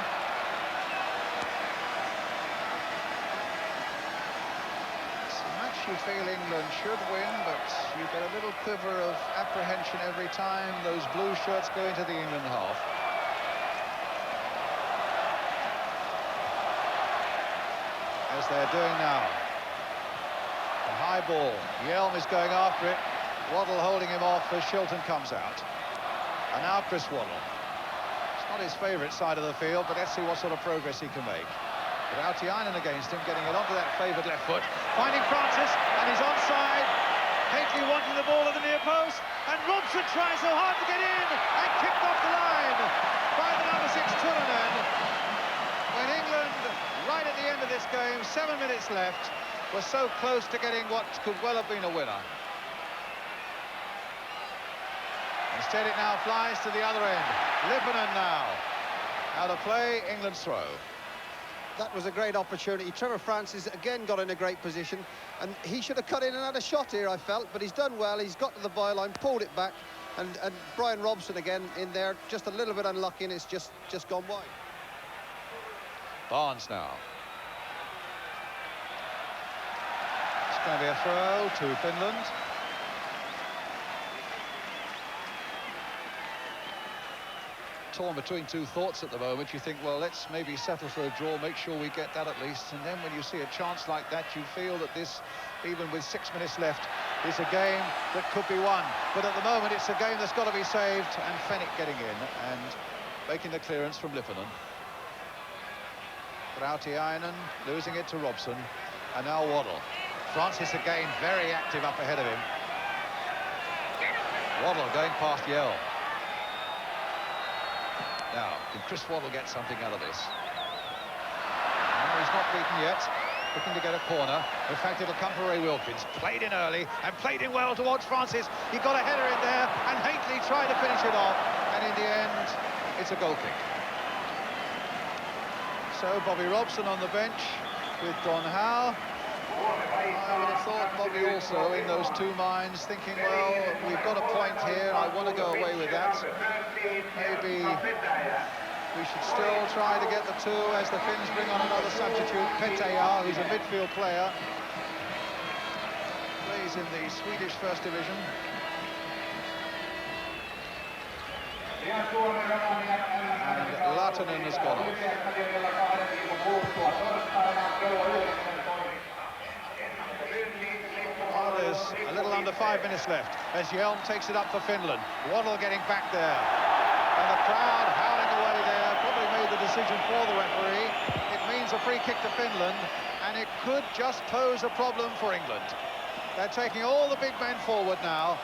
It's a match you feel England should win, but you get a little quiver of apprehension every time those blue shirts go into the England half. As they're doing now. The high ball. Yelm is going after it. Waddle holding him off as Shilton comes out. And now Chris Waddle. It's not his favourite side of the field, but let's see what sort of progress he can make. Rautiainen against him, getting it onto that favoured left foot. Finding Francis, and he's onside. Haley wanting the ball at the near post, and Robson tries so hard to get in, and kicked off the line by the number 6 Turunen. When England, right at the end of this game, 7 minutes left, was so close to getting what could well have been a winner. Instead it now flies to the other end. Lipponen now. Out of play, England's throw. That was a great opportunity. Trevor Francis again got in a great position, and he should have cut in and had a shot here, I felt, but he's done well. He's got to the byline, pulled it back, and Brian Robson again in there, just a little bit unlucky, and it's just gone wide. Barnes now. It's going to be a throw to Finland. Torn between two thoughts at the moment. You think, well, let's maybe settle for a draw, make sure we get that at least. And then when you see a chance like that, you feel that this, even with 6 minutes left, is a game that could be won. But at the moment, it's a game that's got to be saved, and Fennick getting in and making the clearance from Lipponen. Rautiainen losing it to Robson, and now Waddle. Francis again very active up ahead of him. Waddle going past Yell. Now, can Chris Waddle get something out of this? No, he's not beaten yet. Looking to get a corner. In fact, it'll come for Ray Wilkins. Played in early and played in well towards Francis. He got a header in there, and Haley tried to finish it off. And in the end, it's a goal kick. So Bobby Robson on the bench with Don Howe. I would have thought Bobby also in those two minds, thinking, well, we've got a point here, I want to go away with that. Maybe we should still try to get the two as the Finns bring on another substitute, Petäjä, who's a midfield player. Plays in the Swedish First Division. And Latonen has gone off. Oh, there's a little under 5 minutes left as Hjelm takes it up for Finland. Waddle getting back there. And the crowd howling away there, probably made the decision for the referee. It means a free kick to Finland, and it could just pose a problem for England. They're taking all the big men forward now.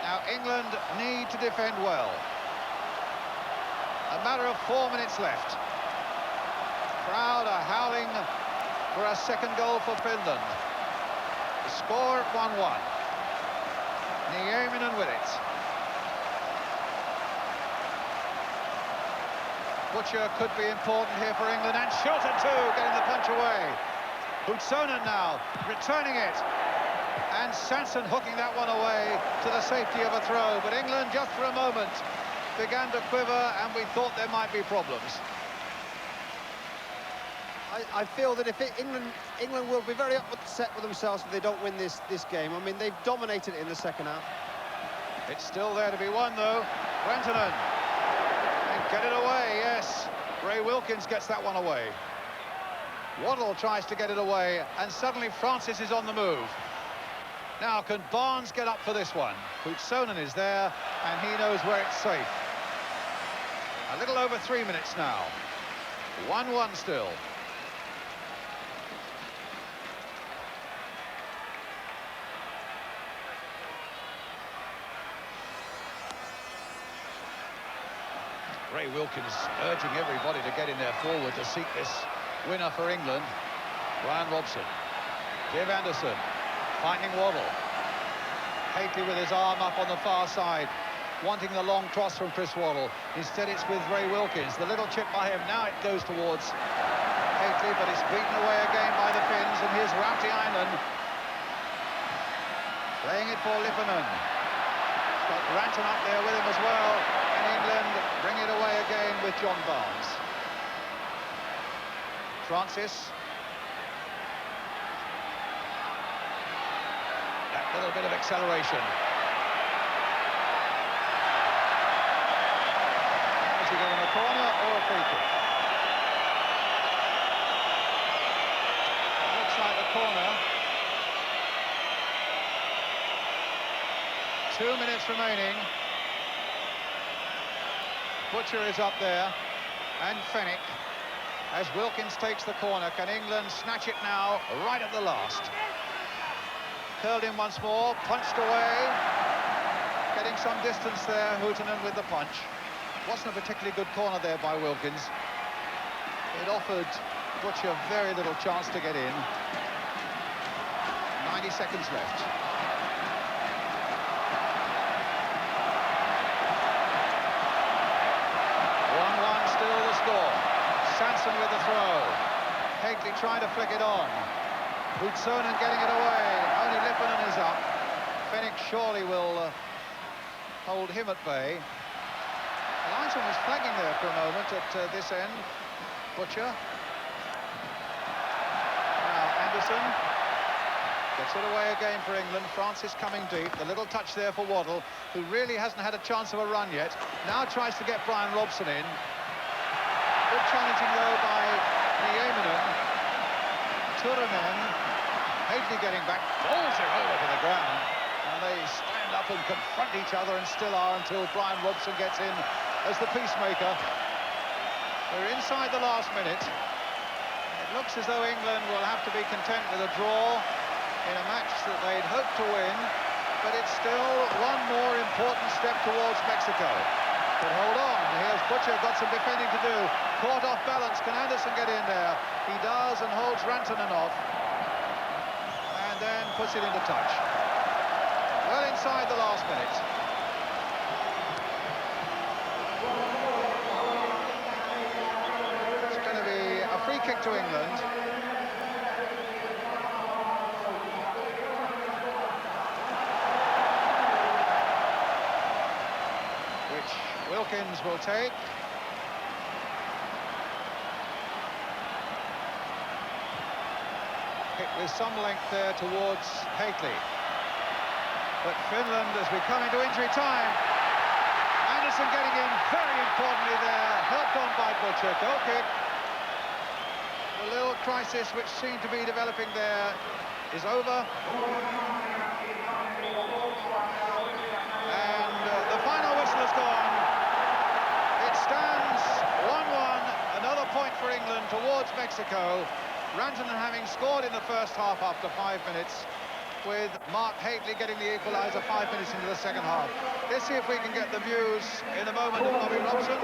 Now, England need to defend well. A matter of 4 minutes left. Crowd are howling for a second goal for Finland. The score at 1-1. Nieminen with it. Butcher could be important here for England, and Shilton too, getting the punch away. Hutsonen now, returning it. And Sanson hooking that one away to the safety of a throw. But England, just for a moment, began to quiver, and we thought there might be problems. I feel that if England will be very upset with themselves if they don't win this game. I mean, they've dominated it in the second half. It's still there to be won, though. Rentonen. And get it away, yes. Ray Wilkins gets that one away. Waddle tries to get it away, and suddenly Francis is on the move. Now, can Barnes get up for this one? Hutsonen is there, and he knows where it's safe. A little over 3 minutes now. 1-1 still. Ray Wilkins urging everybody to get in there forward to seek this winner for England. Brian Robson. Viv Anderson. Finding Waddle. Haley with his arm up on the far side, wanting the long cross from Chris Waddle. Instead, it's with Ray Wilkins. The little chip by him. Now it goes towards Haley, but it's beaten away again by the Finns. And here's Rautiainen. Playing it for Lipponen. He's got Ranton up there with him as well, and England bring it away again with John Barnes. Francis. That little bit of acceleration. Is he going in a corner or a free kick? Looks like the corner. 2 minutes remaining. Butcher is up there, and Fenwick. As Wilkins takes the corner, can England snatch it now, right at the last? Curled in once more, punched away. Getting some distance there, Hootonen with the punch. Wasn't a particularly good corner there by Wilkins. It offered Butcher very little chance to get in. 90 seconds left. Sanson with the throw. Hagley trying to flick it on. Hutsonen getting it away. Only Lipponen is up. Fenwick surely will hold him at bay. Elijah was flagging there for a moment at this end. Butcher. Now Anderson gets it away again for England. Francis coming deep. The little touch there for Waddle, who really hasn't had a chance of a run yet. Now tries to get Brian Robson in. Good challenging though by Nieminen. Turunen. Hagley getting back, falls it over to the ground. And they stand up and confront each other and still are until Brian Robson gets in as the peacemaker. We're inside the last minute. It looks as though England will have to be content with a draw in a match that they'd hoped to win. But it's still one more important step towards Mexico. But hold on, here's Butcher, got some defending to do. Caught off balance, can Anderson get in there? He does and holds Rantanen off. And then puts it into touch. Well inside the last minute. It's going to be a free kick to England. Wilkins will take. Hit with some length there towards Hagley. But Finland, as we come into injury time, Anderson getting in very importantly there, helped on by Butcher. Goal kick. The little crisis which seemed to be developing there is over. And the final whistle has gone. Stands 1-1, another point for England towards Mexico. Rantanen having scored in the first half after 5 minutes, with Mark Hagley getting the equaliser 5 minutes into the second half. Let's see if we can get the views in a moment of Bobby Robson.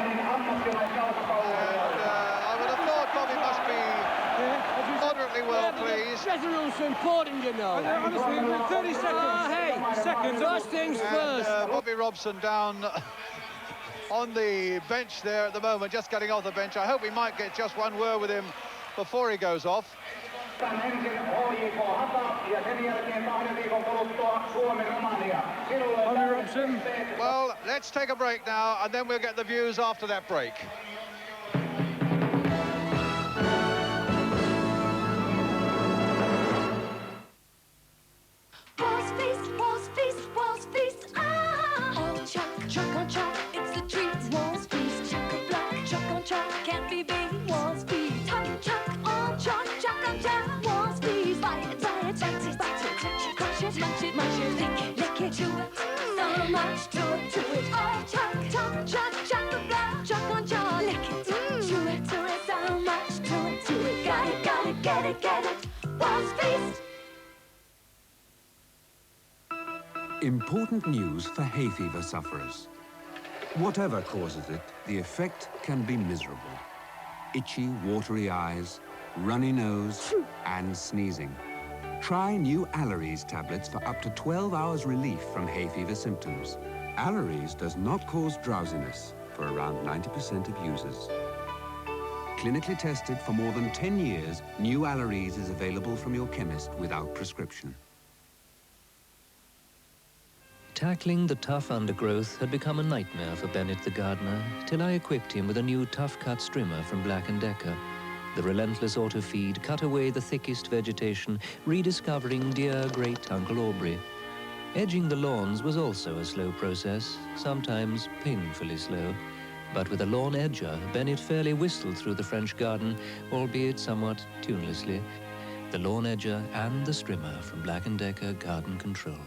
And I would have thought Bobby must be moderately well pleased. Better rules are important, you know. Honestly, 30 seconds. Hey, seconds. First things first. Bobby Robson down on the bench there at the moment, just getting off the bench. I hope we might get just one word with him before he goes off. Well, let's take a break now, and then we'll get the views after that break. Important news for hay fever sufferers. Whatever causes it, the effect can be miserable. Itchy, watery eyes, runny nose, and sneezing. Try new Alleries tablets for up to 12 hours relief from hay fever symptoms. Alleries does not cause drowsiness for around 90% of users. Clinically tested for more than 10 years, new Alleries is available from your chemist without prescription. Tackling the tough undergrowth had become a nightmare for Bennett the gardener, till I equipped him with a new tough-cut strimmer from Black & Decker. The relentless auto-feed cut away the thickest vegetation, rediscovering dear great Uncle Aubrey. Edging the lawns was also a slow process, sometimes painfully slow. But with a lawn edger, Bennett fairly whistled through the French garden, albeit somewhat tunelessly. The lawn edger and the strimmer from Black & Decker Garden Control.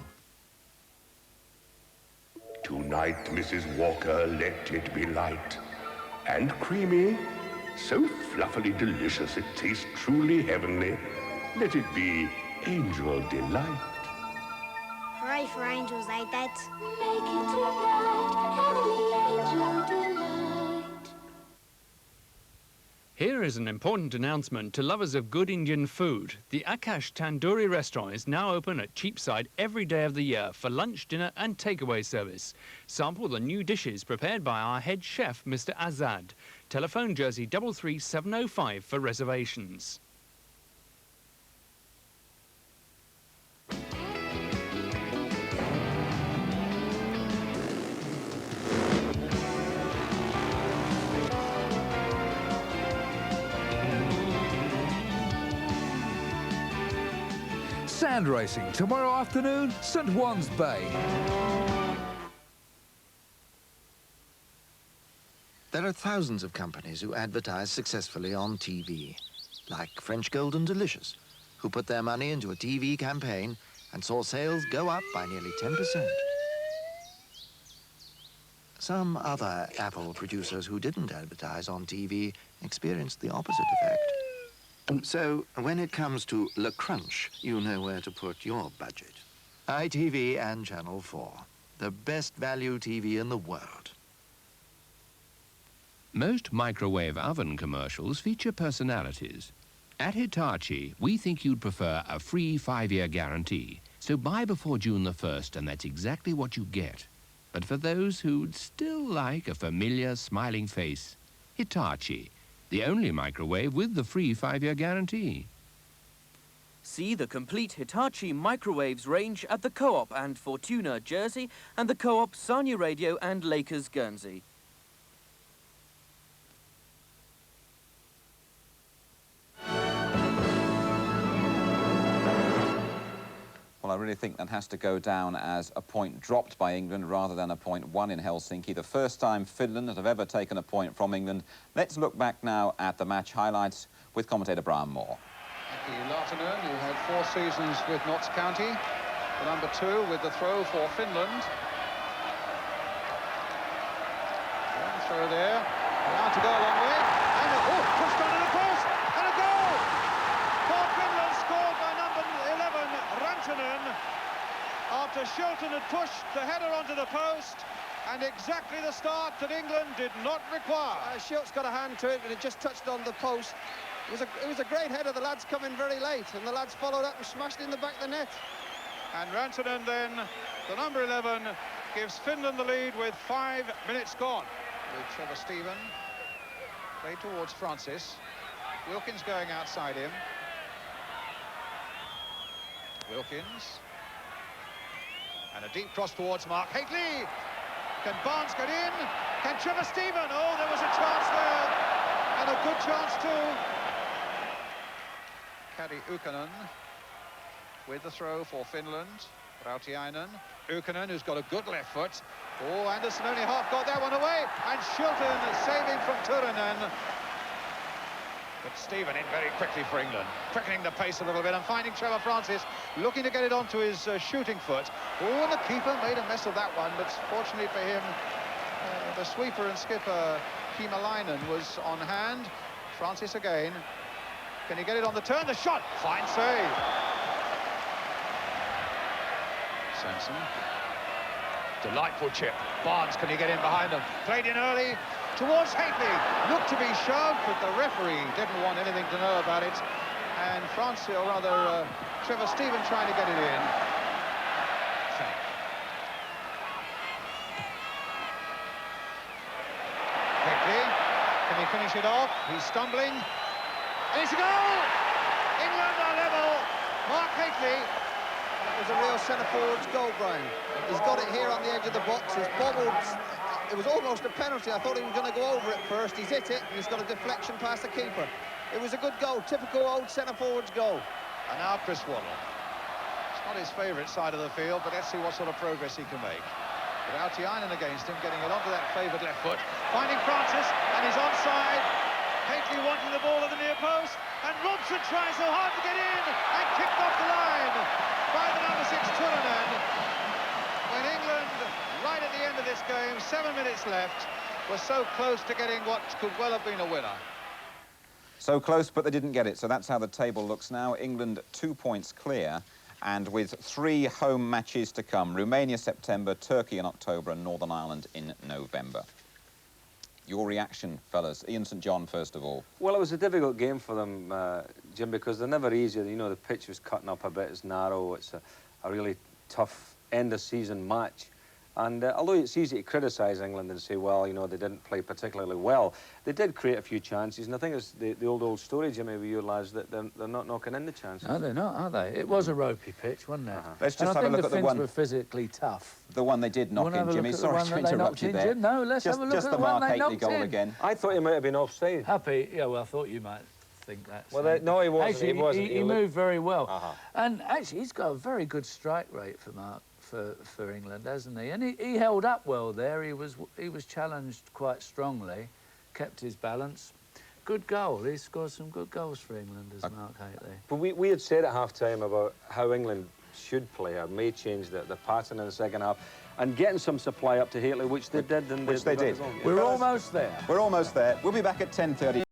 Tonight, Mrs. Walker, let it be light and creamy, so fluffily delicious it tastes truly heavenly. Let it be angel delight. Hooray for angels, eh, Dad? Make it tonight, heavenly angel delight. Here is an important announcement to lovers of good Indian food. The Akash Tandoori restaurant is now open at Cheapside every day of the year for lunch, dinner and takeaway service. Sample the new dishes prepared by our head chef, Mr. Azad. Telephone Jersey 33705 for reservations. Sand racing tomorrow afternoon, St. Juan's Bay. There are thousands of companies who advertise successfully on TV, like French Golden Delicious, who put their money into a TV campaign and saw sales go up by nearly 10%. Some other apple producers who didn't advertise on TV experienced the opposite effect. So, when it comes to Le Crunch, you know where to put your budget. ITV and Channel 4, the best value TV in the world. Most microwave oven commercials feature personalities. At Hitachi, we think you'd prefer a free 5-year guarantee. So buy before June the 1st, and that's exactly what you get. But for those who'd still like a familiar, smiling face, Hitachi, the only microwave with the free 5-year guarantee. See the complete Hitachi microwaves range at the Co-op and Fortuna, Jersey, and the Co-op Sanya Radio and Lakers, Guernsey. Well, I really think that has to go down as a point dropped by England rather than a point won in Helsinki. The first time Finland have ever taken a point from England. Let's look back now at the match highlights with commentator Brian Moore. Aki Lahtinen, who had 4 seasons with Notts County. The number 2 with the throw for Finland. One throw there. Allowed to go a long way. And pushed under the post. And a goal! For Finland, scored by number 11, Rantanen. After Shilton had pushed the header onto the post. And exactly the start that England did not require. Shilt's got a hand to it, but it just touched on the post. It was a great header. The lads come in very late, and the lads followed up and smashed in the back of the net. And Rantanen then, the number 11, gives Finland the lead with 5 minutes gone. With Trevor Stephen, played towards Francis. Wilkins going outside him. Wilkins. And a deep cross towards Mark Hateley. Can Barnes get in? Can Trevor Stephen? Oh, there was a chance there. And a good chance too. Kari Ukkonen with the throw for Finland. Rautiainen. Ukkonen, who's got a good left foot. Oh, Anderson only half got that one away. And Shilton saving from Turunen. But Stephen in very quickly for England, quickening the pace a little bit and finding Trevor Francis looking to get it onto his shooting foot. Oh, and the keeper made a mess of that one, but fortunately for him, the sweeper and skipper Kiimalainen was on hand. Francis again. Can he get it on the turn? The shot! Fine save. Sanson. Delightful chip. Barnes, can he get in behind them? Played in early towards Hateley. Looked to be shoved, but the referee didn't want anything to know about it. And Francis, or rather Trevor Stephen, trying to get it in. Hateley, can he finish it off? He's stumbling. And it's a goal! England are level. Mark Hateley That was a real centre-forward's goal, Brian. He's got it here on the edge of the box. He's bobbled. It was almost a penalty. I thought he was going to go over it first. He's hit it, and he's got a deflection past the keeper. It was a good goal, typical old centre-forward's goal. And now Chris Waddle. It's not his favourite side of the field, but let's see what sort of progress he can make. Without Tiainen against him, getting it onto that favoured left foot, finding Francis, and he's onside. Haley wanting the ball at the near post, and Robson tries so hard to get in, and kicked off the line by the number 6 Turunen. When England, right at the end of this game, 7 minutes left, was so close to getting what could well have been a winner. So close, but they didn't get it. So that's how the table looks now. England 2 points clear, and with 3 home matches to come. Romania September, Turkey in October, and Northern Ireland in November. Your reaction, fellas. Ian St John, first of all. Well, it was a difficult game for them, Jim, because they're never easy. You know, the pitch was cutting up a bit. It's narrow. It's a really tough end-of-season match. And although it's easy to criticise England and say, well, you know, they didn't play particularly well, they did create a few chances. And I think it's the old story, Jimmy, with you lads, that they're not knocking in the chances. No, they're not, are they? It was a ropey pitch, wasn't it? Let's just have a look at the one. I think the Finns were physically tough. The one they did knock in, Jimmy. Sorry to interrupt you there. No, let's have a look at the one they knocked in. goal again. I thought he might have been offside. Happy? Yeah, well, I thought you might think that. Well, no, he wasn't. Actually, he wasn't. He moved very well. And actually, he's got a very good strike rate for Mark. For England, hasn't he? And he held up well there. He was challenged quite strongly, kept his balance. Good goal. He scored some good goals for England, as Mark Haley. But we had said at half-time about how England should play, or may change the pattern in the second half, and getting some supply up to Haley, which they did. And which they did. We're almost there. We're almost there. We'll be back at 10:30.